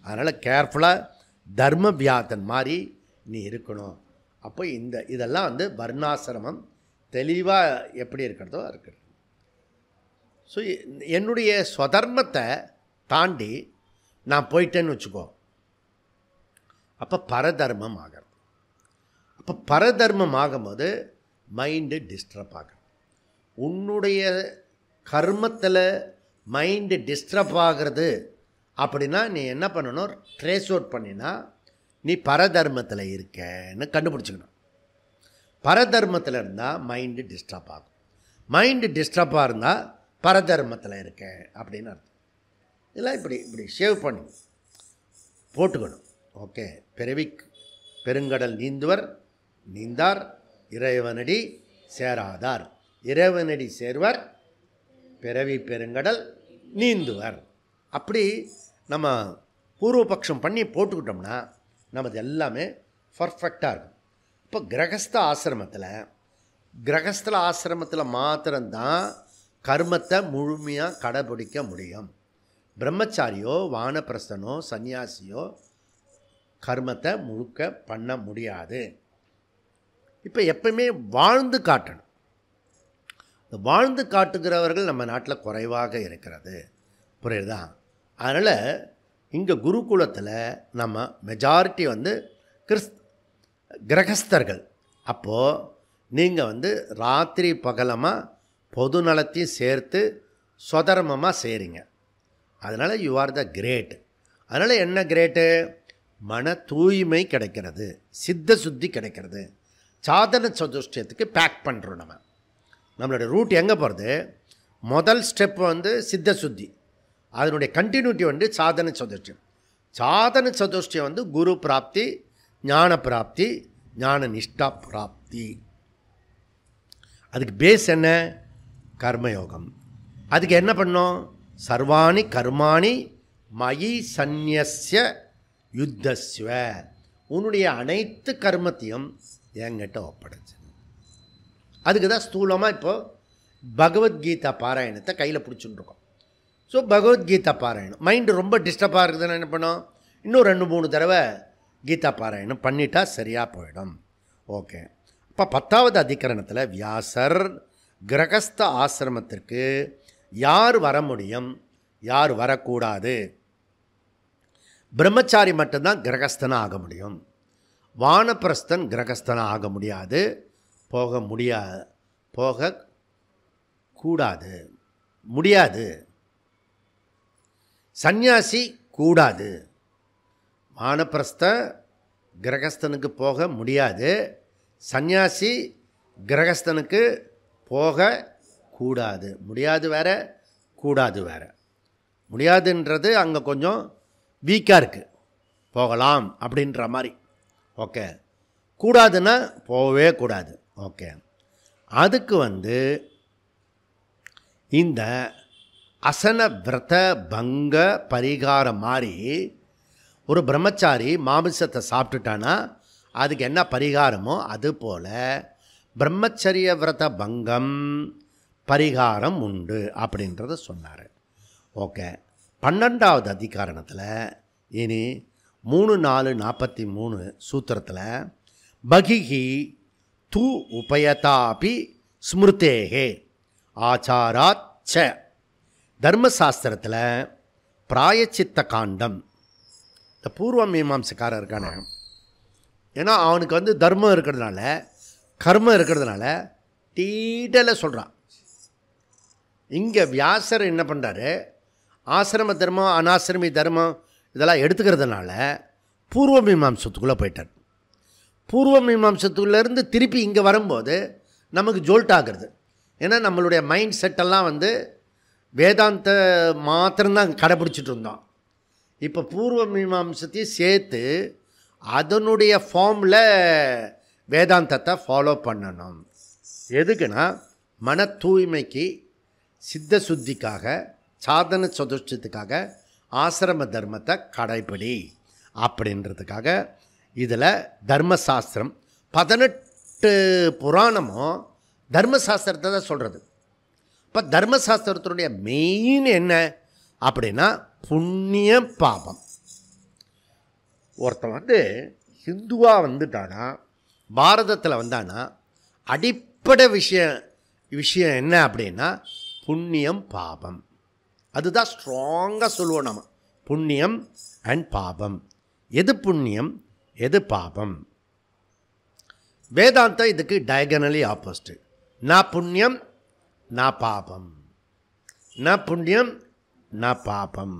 A: அதனால் கேர்ஃபுல்லாக தர்ம வியாதன் மாதிரி நீ இருக்கணும். அப்போ இதெல்லாம் வர்ணாசிரமம் தெளிவாக எப்படி இருக்கிறதோ இருக்குது. ஸோ என்னுடைய ஸ்வதர்மத்தை தாண்டி நான் போயிட்டேன்னு வச்சுக்கோ, அப்போ பரதர்மம் ஆகிறது. அப்போ பரதர்மம் ஆகும்போது மைண்டு டிஸ்டர்ப் ஆகும். உன்னுடைய கர்மத்தில் மைண்டு டிஸ்டர்ப் ஆகிறது அப்படின்னா நீ என்ன பண்ணணும்? ட்ரேஸ் அவுட் பண்ணினா நீ பரதர்மத்தில் இருக்கன்னு கண்டுபிடிச்சிக்கணும். பரதர்மத்தில் இருந்தால் மைண்டு டிஸ்டர்ப் ஆகும். மைண்டு டிஸ்டர்பாக இருந்தால் பரதர்மத்தில் இருக்க அப்படின்னு அர்த்தம். இதெல்லாம் இப்படி இப்படி ஷேவ் பண்ணி போட்டுக்கணும். ஓகே. பிறவி பெருங்கடல் நீந்துவர் நீந்தார், இறைவனடி சேராதார், இறைவனடி சேர்வர், பிறவி பெருங்கடல் நீந்துவர். அப்படி நம்ம பூர்வபக்ஷம் பண்ணி போட்டுக்கிட்டோம்னா நமது எல்லாமே பர்ஃபெக்டாக இருக்கும். இப்போ கிரகஸ்தல ஆசிரமத்தில் மாத்திரம்தான் கர்மத்தை முழுமையாக கடைபிடிக்க முடியும். பிரம்மச்சாரியோ வானப்பிரஸ்தனோ சன்னியாசியோ கர்மத்தை முழுக்க பண்ண முடியாது. இப்போ எப்பவுமே வாழ்ந்து காட்டணும். வாழ்ந்து காட்டுகிறவர்கள் நம்ம நாட்டில் குறைவாக இருக்கிறது. புரியுதா? அதனால் இங்கே குருகுலத்தில் நம்ம மெஜாரிட்டி கிரகஸ்தர்கள். அப்போது நீங்கள் ராத்திரி பகலமாக பொது நலத்தையும் சேர்த்து சொதர்மமாக செய்கிறீங்க. அதனால் யூ ஆர் த கிரேட். அதனால் என்ன கிரேட்டு? மன தூய்மை கிடைக்கிறது, சித்த சுத்தி கிடைக்கிறது. சாதன சதுஷ்டயத்துக்கு பேக் பண்ணுறோம். நம்மளோட ரூட் எங்கே போகிறது? முதல் ஸ்டெப் சித்த சுத்தி, அதனுடைய கண்டினியூட்டி சாதன சதுஷ்டயம். சாதன சதுஷ்டயம் குரு பிராப்தி, ஞான பிராப்தி, ஞான நிஷ்டா பிராப்தி. அதுக்கு பேஸ் என்ன? கர்மயோகம். அதுக்கு என்ன பண்ணோம்? சர்வாணி கர்மாணி மயி சந்நியஸ்ய யுத்தஸ்வ, உன்னுடைய அனைத்து கர்மத்தையும் என்கிட்ட ஒப்படைச்சு. அதுக்கு தான் ஸ்தூலமாக இப்போது பகவத்கீதா பாராயணத்தை கையில் பிடிச்சுட்டு இருக்கோம். ஸோ பகவத்கீதா பாராயணம் மைண்டு ரொம்ப டிஸ்டர்பாக இருக்குதுன்னு என்ன பண்ணோம், இன்னும் 2-3 தடவை கீதா பாராயணம் பண்ணிட்டா சரியாக போயிடும். ஓகே. இப்போ 10வது அதிகரணத்தில் வியாசர் கிரகஸ்த ஆசிரமத்திற்கு யார் வர முடியும், யார் வரக்கூடாது, பிரம்மச்சாரி மட்டும்தான் கிரகஸ்தனாக ஆக முடியும், வானப்பிரஸ்தன் கிரகஸ்தனாக ஆக முடியாது, போகக்கூடாது, முடியாது, சந்நியாசி கூடாது, வானப்பிரஸ்த கிரகஸ்தனுக்கு போக முடியாது, சந்நியாசி கிரகஸ்தனுக்கு போக கூடாது. முடியாது வேற, கூடாது வேற. முடியாதுன்றது அங்கே கொஞ்சம் வீக்காக இருக்குது, போகலாம் அப்படின்ற மாதிரி. ஓகே. கூடாதுன்னா போகவே கூடாது. ஓகே. அதுக்கு இந்த அசன விரத பங்க பரிகாரம் மாதிரி ஒரு பிரம்மச்சாரி மாமிசத்தை சாப்பிட்டுட்டானா அதுக்கு என்ன பரிகாரமோ அதுபோல் பிரம்மச்சரிய விரத பங்கம் பரிகாரம் உண்டு அப்படின்றத சொன்னார். ஓகே. 12வது அதிகாரணத்தில் இனி 3-4-43 சூத்திரத்தில் பகிஹி து உபயதாபி ஸ்மிருதேகே ஆச்சாராச்ச, தர்மசாஸ்திரத்தில் பிராயச்சித்த காண்டம். இந்த பூர்வ மீமாம்சக்காரர் இருக்கான, ஏன்னா அவனுக்கு தர்மம் இருக்கிறதுனால கர்மம் இருக்கிறதுனால டீட்டெயிலாக சொல்கிறான். இங்கே வியாசர் என்ன பண்ணுறாரு, ஆசிரம தர்மம் அனாசிரமி தர்மம் இதெல்லாம் எடுத்துக்கிறதுனால பூர்வ மீமாம்சத்துக்குள்ளே போயிட்டார். பூர்வ மீமாம்சத்துக்குள்ளேருந்து திருப்பி இங்கே வரும்போது நமக்கு ஜோல்ட் ஆகிறது. ஏன்னா நம்மளுடைய மைண்ட் செட்டெல்லாம் வேதாந்த மாத்திரம்தான் கடைப்பிடிச்சிட்டு இருந்தோம். இப்போ பூர்வ மீமாம்சத்தையும் சேர்த்து அதனுடைய ஃபார்மில் வேதாந்தத்தை ஃபாலோ பண்ணணும். எதுக்குன்னா மன தூய்மைக்கு, சித்த சுத்திக்காக, சாதன சதுஷ்டத்துக்காக ஆசிரம தர்மத்தை கடைப்பிடி அப்படின்றதுக்காக இதில் தர்மசாஸ்திரம் 18 புராணமும் தர்மசாஸ்திரத்தை தான் சொல்கிறது. இப்போ தர்மசாஸ்திரத்தினுடைய மெயின் என்ன அப்படின்னா புண்ணியம் பாபம். ஒருத்தன் ஹிந்துவாக வந்துட்டானா, பாரதத்தில் வந்தானா அடிப்படை விஷயம் என்ன அப்படின்னா புண்ணியம் பாபம். அதுதான் ஸ்ட்ராங்காக சொல்லுவோம் நம்ம, புண்ணியம் அண்ட் பாபம். எது புண்ணியம் எது பாபம்? வேதாந்தம் இதுக்கு டயகனலி ஆப்போசிட். நான் புண்ணியம் நான் பாபம், நான் புண்ணியம் நான் பாபம்.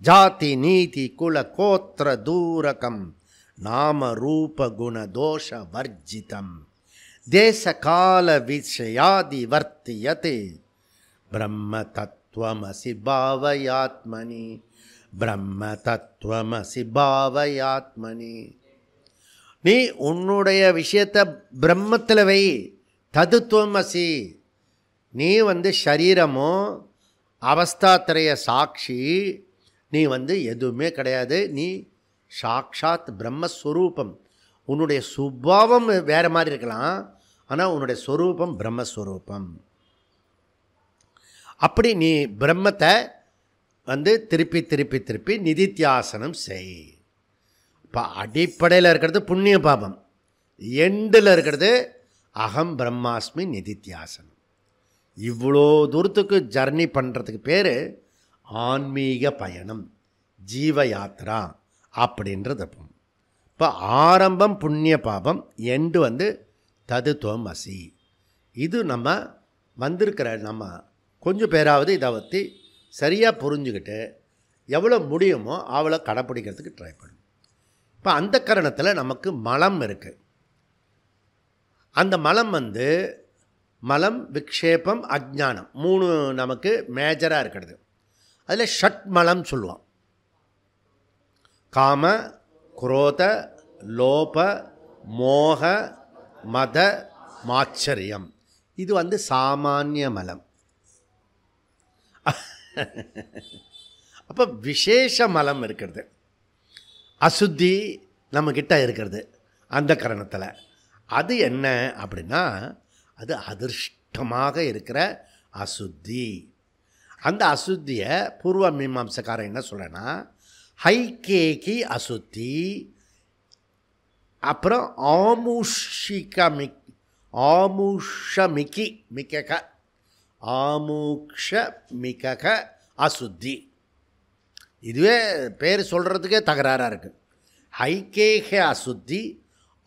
A: ஜாதி நீதி குல கோத்திர தூரகம் நாம ரூப குண தோஷ வர்ஜிதம் தேச கால விஷயாதி வர்த்தியதே பிரம்ம தத்துவமசி பாவயாத்மனி, பிரம்ம தத்துவமசி பாவயாத்மனி. நீ உன்னுடைய விஷயத்தை பிரம்மத்தில் வை, தத்துவமசி. நீ சரீரமோ அவஸ்தாத்திரைய சாட்சி, நீ எதுவுமே கிடையாது, நீ சாக்ஷாத் பிரம்மஸ்வரூபம். உன்னுடைய சுபாவம் வேறு மாதிரி இருக்கலாம், ஆனால் உன்னுடைய ஸ்வரூபம் பிரம்மஸ்வரூபம். அப்படி நீ பிரம்மத்தை திருப்பி திருப்பி திருப்பி நிதித்தியாசனம் செய். இப்போ அடிப்படையில் இருக்கிறது புண்ணிய பாபம், எண்டில் இருக்கிறது அகம் பிரம்மாஸ்மி நிதித்தியாசனம். இவ்வளோ தூரத்துக்கு ஜர்னி பண்ணுறதுக்கு பேர் ஆன்மீக பயணம், ஜீவ யாத்ரா அப்படின்றது. இப்போ ஆரம்பம் புண்ணிய பாபம், எண்டு தத்துவம் அசி. இது நம்ம வந்திருக்கிற நம்ம கொஞ்சம் பேராவது இதை பற்றி சரியாக புரிஞ்சுக்கிட்டு எவ்வளோ முடியுமோ அவ்வளோ கடைப்பிடிக்கிறதுக்கு ட்ரை பண்ணணும். இப்போ அந்த காரணத்தில் நமக்கு மலம் இருக்குது. அந்த மலம் மலம் விக்ஷேபம் அஜ்ஞானம் 3 நமக்கு மேஜராக இருக்கிறது. அதில் ஷட் மலம் சொல்லுவோம். காம குரோத லோப மோக மத மாச்சரியம். இது சாமானிய மலம். அப்போ விசேஷ மலம் இருக்கிறது, அசுத்தி நம்மக்கிட்ட இருக்கிறது அந்த கரணத்தில். அது என்ன அப்படின்னா அது அதிர்ஷ்டமாக இருக்கிற அசுத்தி. அந்த அசுத்தியை பூர்வ மீமாம்சக்காரன் என்ன சொல்கிறேன்னா ஹைகேகி அசுத்தி, அப்புறம் ஆமுஷமிக்கி மிக்கக ஆமுக்ஷமிக்கக அசுத்தி. இதுவே பேர் சொல்கிறதுக்கே தகராறாக இருக்குது. ஹைகேக அசுத்தி,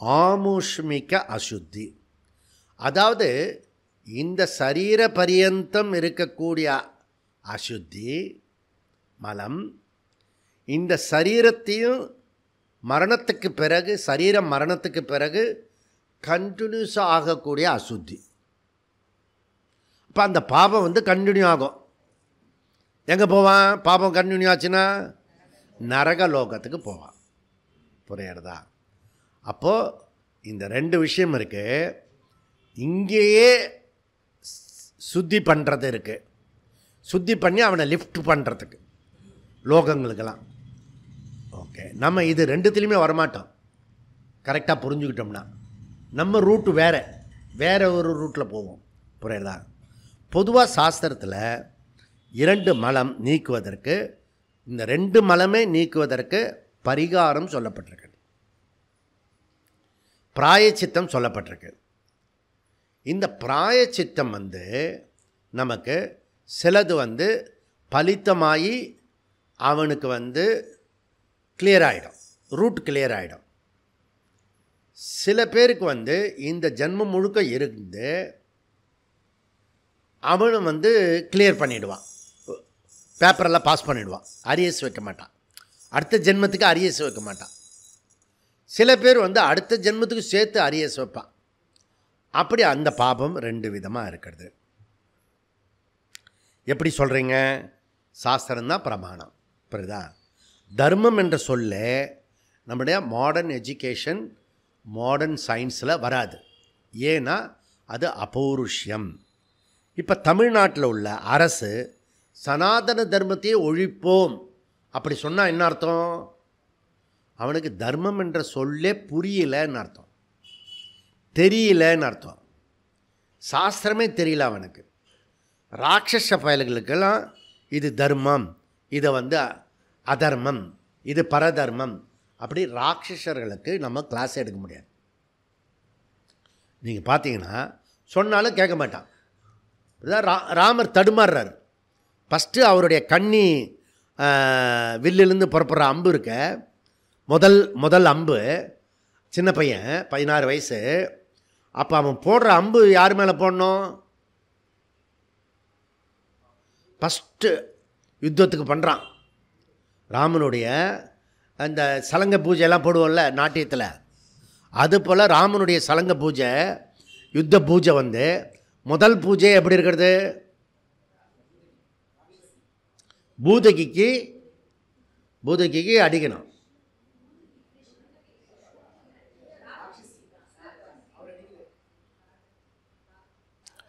A: ஆமுஷ்மிக அசுத்தி. அதாவது இந்த சரீர பரியந்தம் இருக்கக்கூடிய அசுத்தி மலம், இந்த சரீரத்தையும் மரணத்துக்கு பிறகு, சரீரம் மரணத்துக்கு பிறகு கண்டினியூஸாக ஆகக்கூடிய அசுத்தி. இப்போ அந்த பாபம் வந்து கண்டினியூ ஆகும். எங்கே போவான்? பாபம் கண்டினியூ ஆச்சுன்னா நரகலோகத்துக்கு போவான். புரியுறதா? அப்போது இந்த ரெண்டு விஷயம் இருக்குது. இங்கேயே சுத்தி பண்ணுறது இருக்குது, சுத்தி பண்ணி அவனை லிஃப்ட் பண்ணுறதுக்கு லோகங்களுக்கெல்லாம். ஓகே, நம்ம இது ரெண்டுத்துலேயுமே வரமாட்டோம். கரெக்டாக புரிஞ்சுக்கிட்டோம்னா நம்ம ரூட்டு வேறு ஒரு ரூட்டில் போவோம். புரியுறதா? பொதுவாக சாஸ்திரத்தில் 2 மலம் நீக்குவதற்கு, இந்த 2 மலமே நீக்குவதற்கு பரிகாரம் சொல்லப்பட்டிருக்கு, பிராயச்சித்தம் சொல்லப்பட்டிருக்கு. இந்த பிராயச்சித்தம் வந்து நமக்கு சிலது வந்து பலித்தமாகி அவனுக்கு வந்து கிளியர் ஆகிடும், ரூட் கிளியர் ஆகிடும். சில பேருக்கு வந்து இந்த ஜென்மம் முழுக்க இருந்து அவனும் வந்து கிளியர் பண்ணிவிடுவான், பேப்பரெல்லாம் பாஸ் பண்ணிவிடுவான், அரியஸ் வைக்க மாட்டான், அடுத்த ஜென்மத்துக்கு அரியஸ் வைக்க மாட்டான். சில பேர் வந்து அடுத்த ஜென்மத்துக்கு சேர்த்து அரியஸ் வைப்பான். அப்படி அந்த பாபம் 2 விதமாக இருக்கிறது. எப்படி சொல்கிறீங்க? சாஸ்திரம்தான் பிரமாணம். புரியுதா? தர்மம் என்ற சொல்ல நம்முடைய மாடர்ன் எஜுகேஷன், மாடர்ன் சயின்ஸில் வராது. ஏன்னா அது அபௌருஷ்யம். இப்போ தமிழ்நாட்டில் உள்ள அரசு சனாதன தர்மத்தையே ஒழிப்போம் அப்படி சொன்னால் என்ன அர்த்தம்? அவனுக்கு தர்மம் என்ற சொல்லே புரியலன்னு அர்த்தம், தெரியலன்னு அர்த்தம். சாஸ்திரமே தெரியல அவனுக்கு. ராட்சச பயல்களுக்கெல்லாம் இது தர்மம், இதை வந்து அதர்மம், இது பரதர்மம், அப்படி ராட்சசர்களுக்கு நம்ம கிளாஸ் எடுக்க முடியாது. நீங்கள் பார்த்தீங்கன்னா சொன்னாலும் கேட்க மாட்டான். ராமர் தடுமாறுறார். ஃபஸ்ட்டு அவருடைய கண்ணி வில்லிலிருந்து புறப்படுற அம்பு இருக்க, முதல் அம்பு, சின்ன பையன் 16 வயசு. அப்போ அவன் போடுற அம்பு யார் மேலே போடணும்? ஃபஸ்ட்டு யுத்தத்துக்கு பண்ணுறான். ராமனுடைய அந்த சலங்க பூஜையெல்லாம் போடுவோம்ல நாட்டியத்தில், அதுபோல் ராமனுடைய சலங்க பூஜை, யுத்த பூஜை வந்து முதல் பூஜை எப்படி இருக்கிறது? பூதகிக்கு அடிக்கணும்.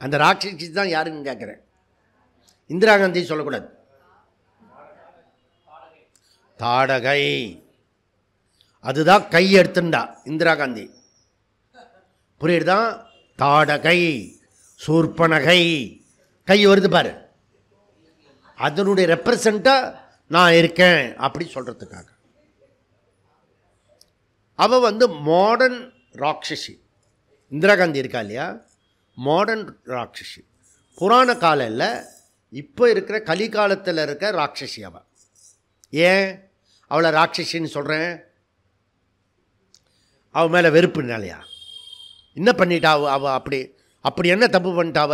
A: அந்த ராட்சசி தான் யாருன்னு கேட்குறேன். இந்திரா காந்தி சொல்லக்கூடாது, தாடகை. அதுதான் கை எடுத்துண்டா இந்திரா காந்தி. புரியுதுதான்? தாடகை, சூர்பனகை, கை வருது பாரு, அதனுடைய ரெப்ரசண்டாக நான் இருக்கேன் அப்படி சொல்கிறதுக்காக. அவள் வந்து மாடர்ன் ராட்சசி. இந்திரா காந்தி இருக்கா இல்லையா, மாடர்ன் ராட்சசி. புராண காலையில் இப்போ இருக்கிற கலிகாலத்தில் இருக்க ராட்சசி அவள். ஏன் அவளை ராட்சசின்னு சொல்கிறேன்? அவள் மேலே வெறுப்புனாலையா? என்ன பண்ணிட்டா அவள்? அப்படி என்ன தப்பு பண்ணிட்டாவ?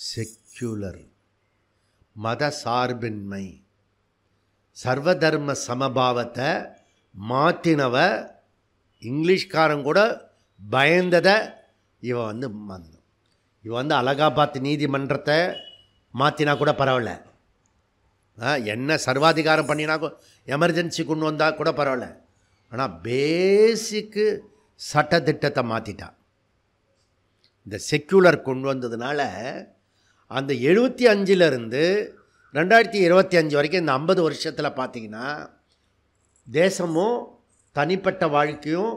A: செக்யூலர், மத சார்பின்மை, சர்வதர்ம சமபாவத்தை மாற்றினவ. இங்கிலீஷ்காரன் கூட பயந்ததை இவன் வந்து மாற்றணும். இவன் வந்து அலகாபாத் நீதிமன்றத்தை மாற்றினா கூட பரவாயில்ல, என்ன சர்வாதிகாரம் பண்ணினா எமர்ஜென்சி கொண்டு வந்தால் கூட பரவாயில்ல. ஆனால் பேசிக்கு சட்டத்திட்டத்தை மாற்றிட்டான். இந்த செக்யூலர் கொண்டு வந்ததுனால அந்த 75லேருந்து 2025 வரைக்கும் இந்த 50 வருஷத்தில் பார்த்தீங்கன்னா தேசமும் தனிப்பட்ட வாழ்க்கையும்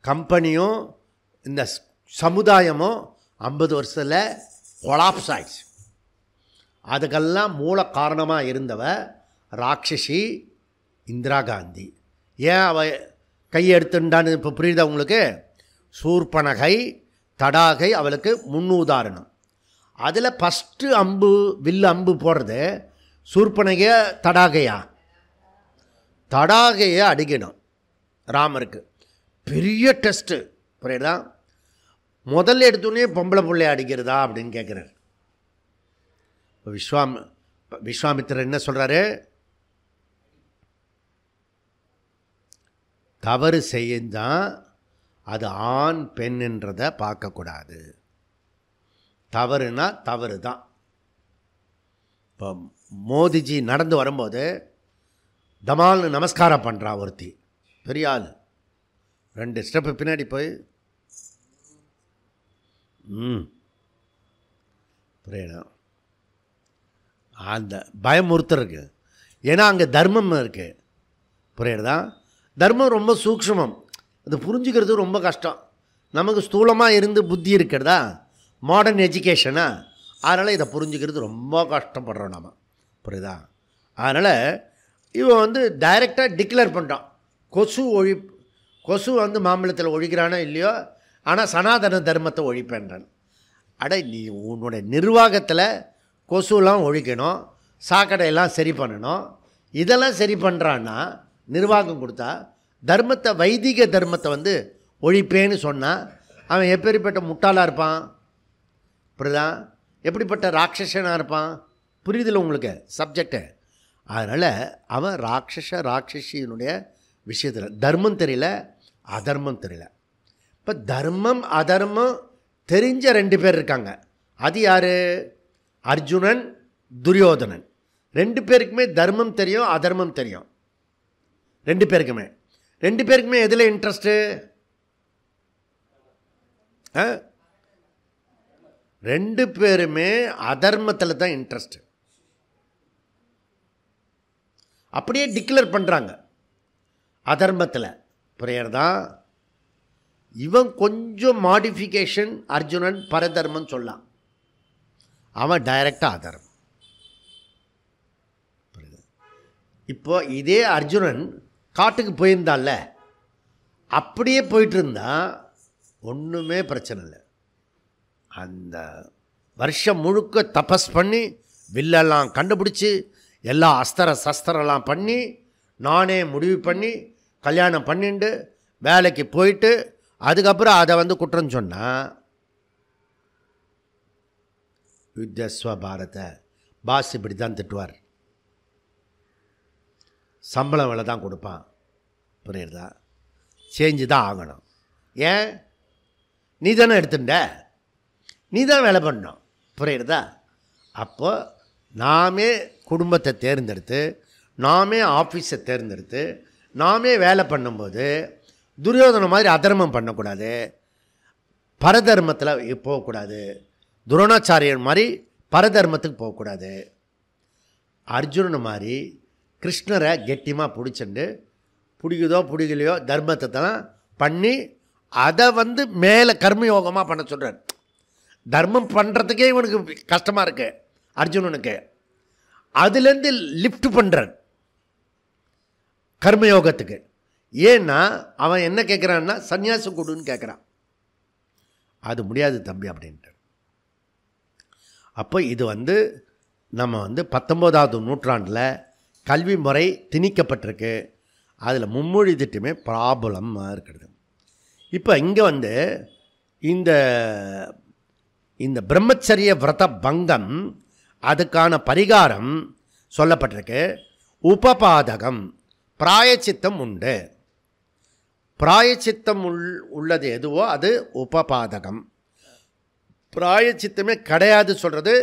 A: கம்பெனியும் இந்த சமுதாயமும் 50 வருஷத்தில் கொலாப்ஸ் ஆயிடுச்சு. அதுக்கெல்லாம் மூல காரணமாக இருந்தவ ராட்சசி இந்திரா காந்தி. ஏன் அவ கையை எடுத்துட்டான்னு இப்போ புரியுதா உங்களுக்கு? சூர்பனகை தடாகை அவளுக்கு முன்னுதாரணம். அதில் ஃபஸ்ட்டு வில்லு அம்பு போடுறது சூர்பனகைய தடாகையா? தடாகையை அடிக்கணும் ராமருக்கு. பெரிய டெஸ்ட்டு புரியுதா? முதல்ல எடுத்தோடனே பொம்பளை பிள்ளைய அடிக்கிறதா அப்படின்னு கேட்குறாரு. இப்போ விஸ்வாமித்திரர் என்ன சொல்கிறாரு? தவறு செய்யந்தான் அது ஆண் பெண்ன்றதை பார்க்கக்கூடாது. தவறுனா தவறு தான். இப்போ மோதிஜி நடந்து வரும்போது தமால்னு நமஸ்காரம் பண்ணுறா ஒருத்தி, பெரிய ஆள். 2 ஸ்டெப்பு பின்னாடி போய் புரியணும். அந்த பயமுறுத்தருக்கு. ஏன்னா அங்கே தர்மம் இருக்குது. புரியுறதா? தர்மம் ரொம்ப சூக்ஷ்மம். அது புரிஞ்சுக்கிறது ரொம்ப கஷ்டம். நமக்கு ஸ்தூலமாக இருந்து புத்தி இருக்கிறதா, மாடர்ன் எஜுகேஷனா, அதனால் இதை புரிஞ்சுக்கிறது ரொம்ப கஷ்டப்படுறோம் நம்ம. புரியுதா? அதனால் இவன் வந்து டைரெக்டாக டிக்ளேர் பண்ணிட்டான், கொசு வந்து மாம்பழத்தில் ஒழிக்கிறானோ இல்லையோ, ஆனால் சனாதன தர்மத்தை ஒழிப்பேன்றான். நீ உன்னுடைய நிர்வாகத்தில் கொசுலாம் ஒழிக்கணும், சாக்கடையெல்லாம் சரி பண்ணணும், இதெல்லாம் சரி பண்ணுறான்னா நிர்வாகம் கொடுத்தா, தர்மத்தை வைதிக தர்மத்தை வந்து ஒழிப்பேன்னு சொன்னால் அவன் எப்படிப்பட்ட முட்டாளாக இருப்பான்? புரியுதா? எப்படிப்பட்ட ராட்சசனாக இருப்பான்? புரியுதில்ல உங்களுக்கு சப்ஜெக்டு? அதனால் அவன் ராட்சசியினுடைய விஷயத்தில் தர்மம் தெரியல, அதர்மம் தெரியல. இப்போ தர்மம் அதர்மம் தெரிஞ்ச 2 பேர் இருக்காங்க. அது யார்? அர்ஜுனன், துரியோதனன். 2 பேருக்குமே தர்மம் தெரியும், அதர்மம் தெரியும். 2 பேருக்குமே எதில் இன்ட்ரெஸ்ட்டு? 2 பேருமே அதர்மத்தில் தான் இன்ட்ரெஸ்ட்டு. அப்படியே டிக்ளேர் பண்ணுறாங்க அதர்மத்தில். புரியுறதா? இவன் கொஞ்சம் மாடிஃபிகேஷன், அர்ஜுனன் பரதர்மம் சொல்லலாம், அவன் டைரக்டாக அதர்மம். புரியுது? இப்போ இதே அர்ஜுனன் காட்டுக்கு போயிருந்தால, அப்படியே போயிட்டு இருந்தா ஒன்றுமே பிரச்சனை இல்லை. அந்த வருஷம் முழுக்க தபஸ் பண்ணி வில்லெல்லாம் கண்டுபிடிச்சி எல்லா சஸ்திரெல்லாம் பண்ணி நானே முடிவு பண்ணி கல்யாணம் பண்ணிட்டு வேலைக்கு போயிட்டு அதுக்கப்புறம் அதை வந்து குற்றம் சொன்னால், யுத்தஸ்வ பாரத பாஸ் இப்படி தான் திட்டுவார், சம்பளம் வேலை தான் கொடுப்பான். புரியுறதா? சேஞ்சு தான் ஆகணும். ஏன்? நீ தானே எடுத்துட்ட, நீ தான் வேலை பண்ணணும். புரியுறதா? அப்போ நாமே குடும்பத்தை தேர்ந்தெடுத்து, நாமே ஆஃபீஸை தேர்ந்தெடுத்து, நாமே வேலை பண்ணும்போது துரியோதன மாதிரி அதர்மம் பண்ணக்கூடாது, பரதர்மத்தில் போகக்கூடாது, துரோணாச்சாரியர் மாதிரி பரதர்மத்துக்கு போகக்கூடாது. அர்ஜுனன் மாதிரி கிருஷ்ணரை கெட்டியமாக பிடிச்சிண்டு பிடிக்குதோ பிடிக்கலையோ தர்மத்தை தான் பண்ணி அதை வந்து மேலே கர்மயோகமாக பண்ண சொல்கிறார். தர்மம் பண்ணுறதுக்கே இவனுக்கு கஷ்டமாக இருக்கு அர்ஜுனனுக்கு, அதுலேருந்து லிஃப்ட் பண்ணுறான் கர்மயோகத்துக்கு. ஏன்னா அவன் என்ன கேட்குறான்னா சன்னியாசம் கொடுன்னு கேட்குறான். அது முடியாது தம்பி அப்படின்ட்டு. அப்போ இது வந்து நம்ம வந்து 19ஆவது நூற்றாண்டில் கல்வி முறை திணிக்கப்பட்டிருக்கு. அதில் மும்மொழி திட்டமே ப்ராப்ளமாக இருக்கிறது. இப்போ இங்கே வந்து இந்த இந்த பிரம்மச்சரிய விரத பங்கம், அதுக்கான பரிகாரம் சொல்லப்பட்டிருக்கு. உபபாதகம், பிராயச்சித்தம் உண்டு. பிராயச்சித்தம் உள்ளது எதுவோ அது உபபாதகம். பிராயச்சித்தமே கிடையாது சொல்கிறது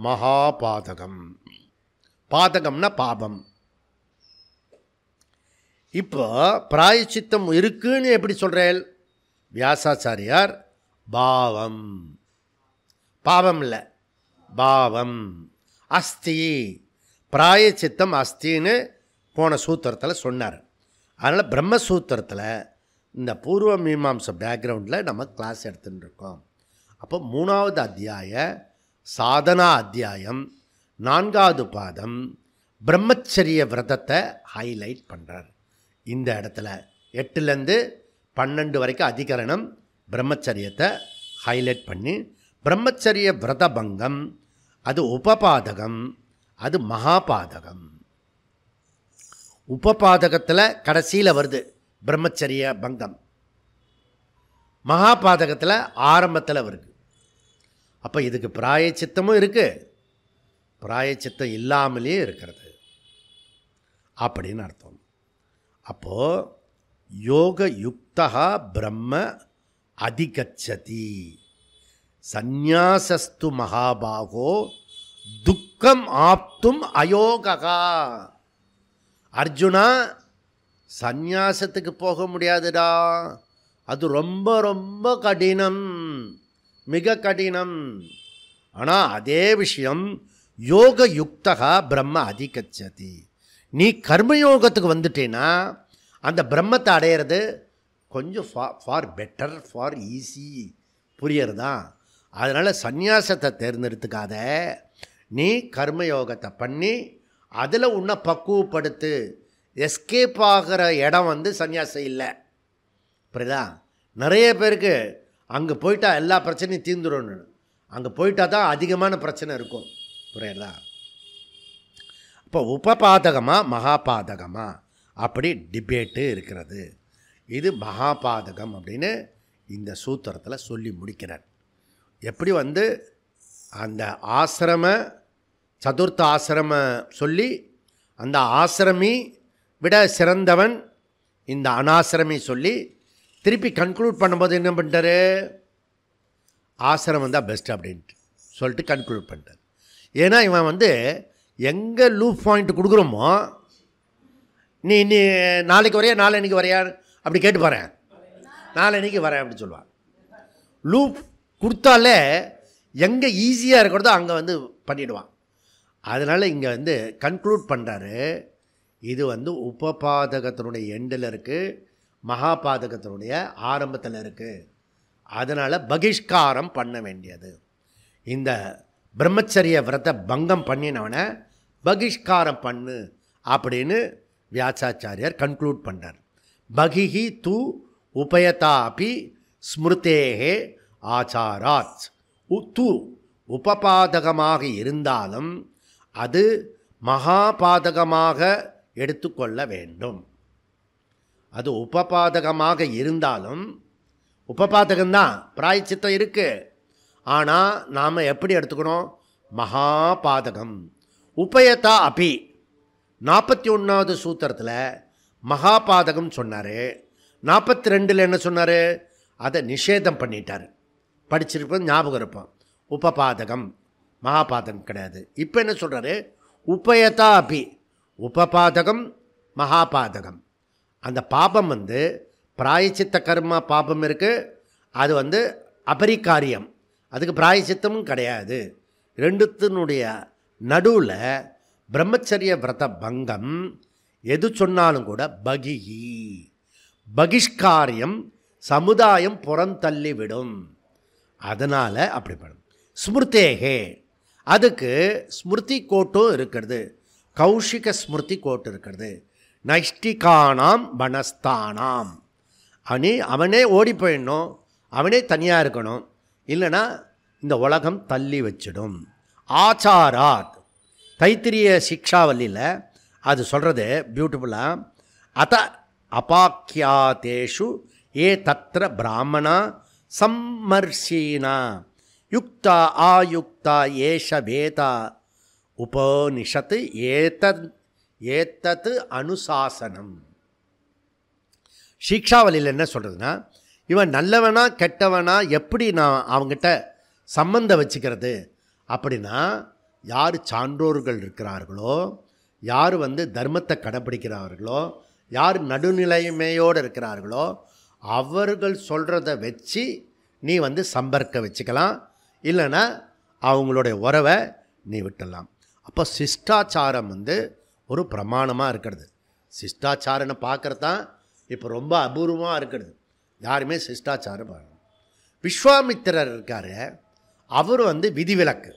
A: மகாபாதகம். பாதகம்னா பாபம். இப்போ பிராயச்சித்தம் இருக்குன்னு எப்படி சொல்கிறேன்? வியாசாச்சாரியார் பாவம், பாவம் இல்லை பாவம். அஸ்தி பிராயச்சித்தம் அஸ்தின்னு போன சூத்திரத்தில் சொன்னார். அதனால் பிரம்மசூத்திரத்தில் இந்த பூர்வ மீமாம்ச பேக்ரவுண்டில் நம்ம கிளாஸ் எடுத்துகிட்டு இருக்கோம். அப்போ 3வது அத்தியாய சாதனா அத்தியாயம் 4வது பாதம் பிரம்மச்சரிய விரதத்தை ஹைலைட் பண்ணுறார். இந்த இடத்துல 8லேருந்து 12 வரைக்கும் அதிகரணம் பிரம்மச்சரியத்தை ஹைலைட் பண்ணி, பிரம்மச்சரிய விரத பங்கம் அது உபபாதகம், அது மகாபாதகம். உபபாதகத்தில் கடைசியில் வருது பிரம்மச்சரிய பங்கம், மகாபாதகத்தில் ஆரம்பத்தில் வருது. அப்போ இதுக்கு பிராயச்சித்தமும் இருக்குது, பிராயச்சித்தம் இல்லாமலே இருக்கிறது அப்படின்னு அர்த்தம். அப்போது யோக யுக்தா பிரம்ம அதிகச்சதி சந்நியாசஸ்து மகாபாகோ துக்கம் ஆப்தும் அயோகா. அர்ஜுனா, சந்நியாசத்துக்கு போக முடியாதுடா, அது ரொம்ப ரொம்ப கடினம், மிக கடினம். ஆனால் அதே விஷயம் யோக யுக்தா பிரம்ம அதிகச்சதி. நீ கர்மயோகத்துக்கு வந்துட்டேன்னா அந்த பிரம்மத்தை அடையிறது கொஞ்சம் ஃபார் பெட்டர், ஃபார் ஈஸி. புரியறதா? அதனால் சந்நியாசத்தை தேர்ந்தெடுத்துக்காத, நீ கர்மயோகத்தை பண்ணி அதில் உன்னை பக்குவப்படுத்து. எஸ்கேப் ஆகிற இடம் வந்து சந்நியாசம் இல்லை. புரியுதா? நிறைய பேருக்கு அங்கே போயிட்டா எல்லா பிரச்சனையும் தீர்ந்துடணும்னு, அங்கே போயிட்டா தான் அதிகமான பிரச்சனை இருக்கும். புரியுதா? இப்போ உபபாதகமா மகாபாதகமா அப்படி டிபேட்டு இருக்கிறது. இது மகாபாதகம் அப்படின்னு இந்த சூத்திரத்தில் சொல்லி முடிக்கிறார். எப்படி வந்து அந்த ஆசிரம சதுர்த்த ஆசிரம சொல்லி அந்த ஆசிரமி விட சிறந்தவன் இந்த அனாசிரமி சொல்லி திருப்பி கன்க்ளூட் பண்ணும்போது என்ன பண்ணிட்டாரு, ஆசிரமம் தான் பெஸ்ட் அப்படின்ட்டு சொல்லிட்டு கன்க்ளூட் பண்ணிட்டார். ஏன்னா இவன் வந்து எங்கே லூப் பாயிண்ட் கொடுக்குறோமோ, நீ நீ நாளைக்கு வரையா நாளைக்கு வரையா அப்படி கேட்டு பாறேன், நாளைக்கு வரேன் அப்படி சொல்லுவான். லூப் கொடுத்தாலே எங்கே ஈஸியாக இருக்கிறதோ அங்கே வந்து பண்ணிவிடுவான். அதனால் இங்கே வந்து கன்க்ளூட் பண்ணுறாரு, இது வந்து உபபாதகத்தினுடைய எண்டில் இருக்குது, மகாபாதகத்தினுடைய ஆரம்பத்தில் இருக்குது. அதனால் பகிஷ்காரம் பண்ண வேண்டியது. இந்த பிரம்மச்சரிய விரத பங்கம் பண்ணினவனை பகிஷ்காரம் பண்ணு அப்படின்னு வியாசாச்சாரியார் கன்க்ளூட் பண்ணுறார். பகிஹி து உபயதா அப்பி ஸ்மிருதேஹே ஆச்சாராத். து உபபாதகமாக இருந்தாலும் அது மகாபாதகமாக எடுத்துக்கொள்ள வேண்டும். அது உபபாதகமாக இருந்தாலும், உபபாதகம்தான், பிராயச்சித்தம் இருக்குது, ஆனால் நாம் எப்படி எடுத்துக்கணும், மகாபாதகம். உபயதா அப்பி 41வது சூத்திரத்தில் மகாபாதகம் சொன்னார். 42ல் என்ன சொன்னார், அதை நிஷேதம் பண்ணிட்டார். படிச்சிருப்போம், ஞாபகம் இருப்போம். உபபாதகம் மகாபாதகம் கிடையாது. இப்போ என்ன சொல்கிறாரு, உபயதா அப்பி, உபபாதகம் மகாபாதகம். அந்த பாபம் வந்து பிராயச்சித்த கர்மா பாபம் இருக்குது, அது வந்து அபரிகாரியம், அதுக்கு பிராயச்சித்தமும் கிடையாது. ரெண்டுத்தினுடைய நடுவில் பிரம்மச்சரிய விரத பங்கம் எது சொன்னாலும் கூட பகிஹி, பகிஷ்காரியம், சமுதாயம் புறந்தள்ளிவிடும். அதனால் அப்படி பண்ணும். ஸ்மிருதேகே, அதுக்கு ஸ்மிருதி கோட்டும் இருக்கிறது, கௌஷிக ஸ்மிருதி கோட்டு இருக்கிறது. நைஷ்டிகானாம் வனஸ்தானாம், அவனே ஓடி போயிடணும், அவனே தனியாக இருக்கணும், இல்லைனா இந்த உலகம் தள்ளி வச்சிடும். ஆச்சாராத், தைத்திரிய சிக்ஷாவல்லியில் அது சொல்கிறது பியூட்டிஃபுல்லாக. அத அபாக்கியாதேஷு ஏ தத்ர பிராமணா சம்மர்ஷீனா யுக்தா ஆயுக்தா ஏஷ வேதா உபனிஷத்து ஏத்தத் அனுசாசனம். சிக்ஷாவலியில் என்ன சொல்கிறதுனா, இவன் நல்லவனா கெட்டவனா எப்படி நான் அவங்ககிட்ட சம்பந்தம் வச்சுக்கிறது அப்படின்னா, யார் சான்றோர்கள் இருக்கிறார்களோ, யார் வந்து தர்மத்தை கடைப்பிடிக்கிறார்களோ, யார் நடுநிலைமையோடு இருக்கிறார்களோ, அவர்கள் சொல்கிறத வச்சு நீ வந்து சம்பர்க்க வச்சுக்கலாம். இல்லைன்னா அவங்களுடைய உறவை நீ விட்டுடலாம். அப்போ சிஷ்டாச்சாரம் வந்து ஒரு பிரமாணமாக இருக்கிறது. சிஷ்டாச்சாரன்னு பார்க்குறது தான் இப்போ ரொம்ப அபூர்வமாக இருக்கிறது. யாருமே சிஷ்டாச்சாரம் பார்க்கணும். விஸ்வாமித்திரர் இருக்கார், அவர் வந்து விதிவிலக்கு,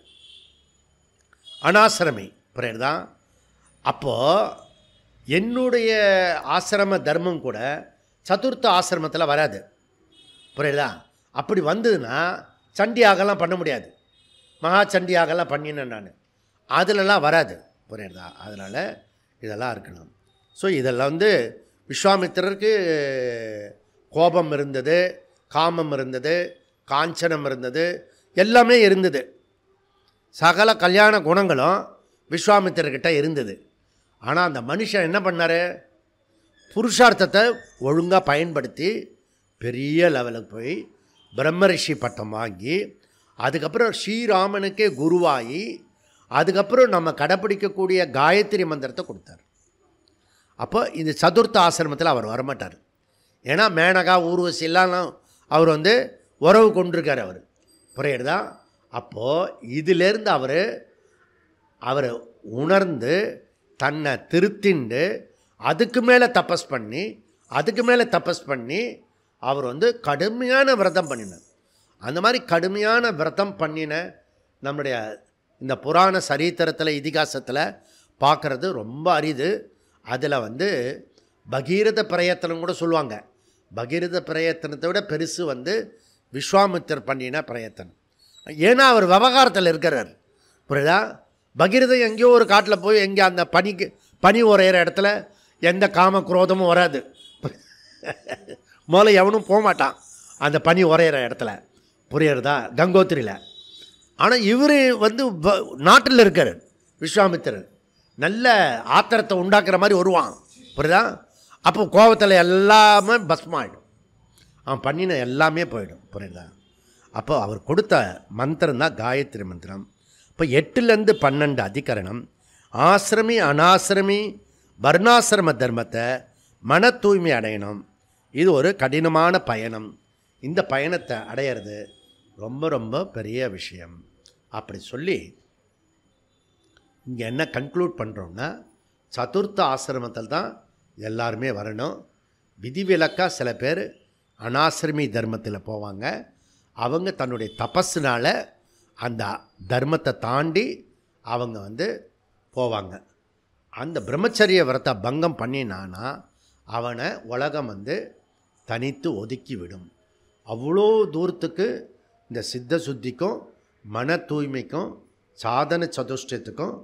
A: அனாசிரமி, புரியுதா? அப்போது என்னுடைய ஆசிரம தர்மம் கூட சதுர்த்த ஆசிரமத்தில் வராது, புரியுதா? அப்படி வந்ததுன்னா சண்டியாகலாம் பண்ண முடியாது. மகா சண்டியாகலாம் பண்ணினேன் நான், அதிலெல்லாம் வராது, புரியுதா? அதனால் இதெல்லாம் இருக்கணும். ஸோ இதெல்லாம் வந்து விஸ்வாமித்திரருக்கு கோபம் இருந்தது, காமம் இருந்தது, காஞ்சனம் இருந்தது, எல்லாமே இருந்தது. சகல கல்யாண குணங்களும் விஸ்வாமித்திரர்கிட்ட இருந்தது. ஆனால் அந்த மனுஷன் என்ன பண்ணார்? புருஷார்த்தத்தை ஒழுங்காக பயன்படுத்தி பெரிய லெவலுக்கு போய் பிரம்மரிஷி பட்டம் வாங்கி, அதுக்கப்புறம் ஸ்ரீராமனுக்கே குருவாகி, அதுக்கப்புறம் நம்ம கடைப்பிடிக்கக்கூடிய காயத்ரி மந்திரத்தை கொடுத்தார். அப்போ இந்த சதுர்த்த ஆசிரமத்தில் அவர் வரமாட்டார். ஏன்னா மேனகா ஊர்வசி எல்லாம் அவர் வந்து உறவு கொண்டிருக்கார் அவர், புரியுறதா? அப்போது இதிலேருந்து அவர் உணர்ந்து தன்னை திருத்திண்டு அதுக்கு மேலே தபஸ் பண்ணி அவர் வந்து கடுமையான விரதம் பண்ணினார். அந்த மாதிரி கடுமையான விரதம் பண்ணின நம்முடைய இந்த புராண சரித்திரத்தில் இதிகாசத்தில் பார்க்குறது ரொம்ப அரிது. அதில் வந்து பகீரத பிரயத்தனம் கூட சொல்லுவாங்க. பகீரத பிரயத்தனத்தை விட பெருசு வந்து விஸ்வாமித்திரர் பண்ணின பிரயத்தனம். ஏன்னா அவர் விவகாரத்தில் இருக்கிறார், புரியுதா? பகீரதன் எங்கேயோ ஒரு காட்டில் போய் எங்கே அந்த பனி உரையிற இடத்துல எந்த காம குரோதமும் வராது. முதல்ல எவனும் போக மாட்டான் அந்த பனி உரையிற இடத்துல, புரியுறதா? கங்கோத்திரியில். ஆனால் இவர் வந்து நாட்டில் இருக்கார் விஸ்வாமித்திரர், நல்ல ஆத்திரத்தை உண்டாக்குற மாதிரி வருவான், புரியுதா? அப்போ கோபத்தில் எல்லாமே பஸ்மாயிடும், அவன் பண்ணின எல்லாமே போயிடும், புரியுதா? அப்போ அவர் கொடுத்த மந்திரம் தான் காயத்ரி மந்திரம். இப்போ 8லேருந்து 12 அதிகரணம் ஆசிரமி அனாசிரமி வர்ணாசிரம தர்மத்தை மன தூய்மை அடையணும். இது ஒரு கடினமான பயணம். இந்த பயணத்தை அடையிறது ரொம்ப ரொம்ப பெரிய விஷயம். அப்படி சொல்லி இங்கே என்ன கன்க்ளூட் பண்ணுறோம்னா, சதுர்த்த ஆசிரமத்தில் தான் எல்லாருமே வரணும். விதிவிலக்காக சில பேர் அனாசிரமி தர்மத்தில் போவாங்க. அவங்க தன்னுடைய தபஸுனால் அந்த தர்மத்தை தாண்டி அவங்க வந்து போவாங்க. அந்த பிரம்மச்சரிய விரத்தை பங்கம் பண்ணினானா அவனை உலகம் வந்து தனித்து ஒதுக்கி விடும். அவ்வளோ தூரத்துக்கு இந்த சித்த சுத்திக்கும் மன தூய்மைக்கும் சாதன சதுஷ்டயத்துக்கும்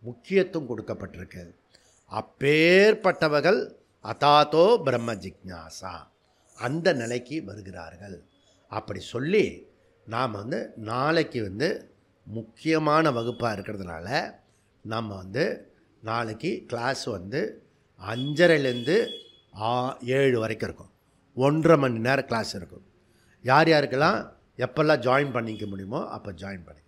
A: முக்கியத்துவம் கொடுக்கப்பட்டிருக்கு. அப்பேற்பட்டவர்கள் அதாதோ பிரம்ம ஜிக்ஞாசா அந்த நிலைக்கு வருகிறார்கள். அப்படி சொல்லி நாம் வந்து நாளைக்கு வந்து முக்கியமான வகுப்பாக இருக்கிறதுனால நம்ம வந்து நாளைக்கு கிளாஸ் வந்து 5:30லேருந்து 7 வரைக்கும் இருக்கும். 1.5 மணி நேரம் கிளாஸ் இருக்கும். யார் யாருக்கெல்லாம் எப்பெல்லாம் ஜாயின் பண்ணிக்க முடியுமோ அப்போ ஜாயின் பண்ணி.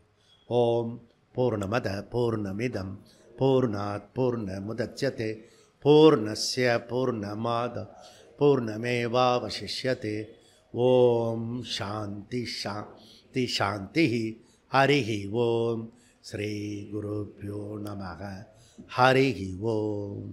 A: ஓம் பூர்ணமத பூர்ணமிதம் பூர்ணாத் பூர்ணமுதச்யதே பூர்ணஸ்ய பூர்ணமாத பூர்ணமேவாவசிஷ்யதே. ஓம் சாந்தி சாந்தி சாந்தி. ஹரிஹி ஓம். ஸ்ரீ குருப்யோ நமः. ஹரிஹி ஓம்.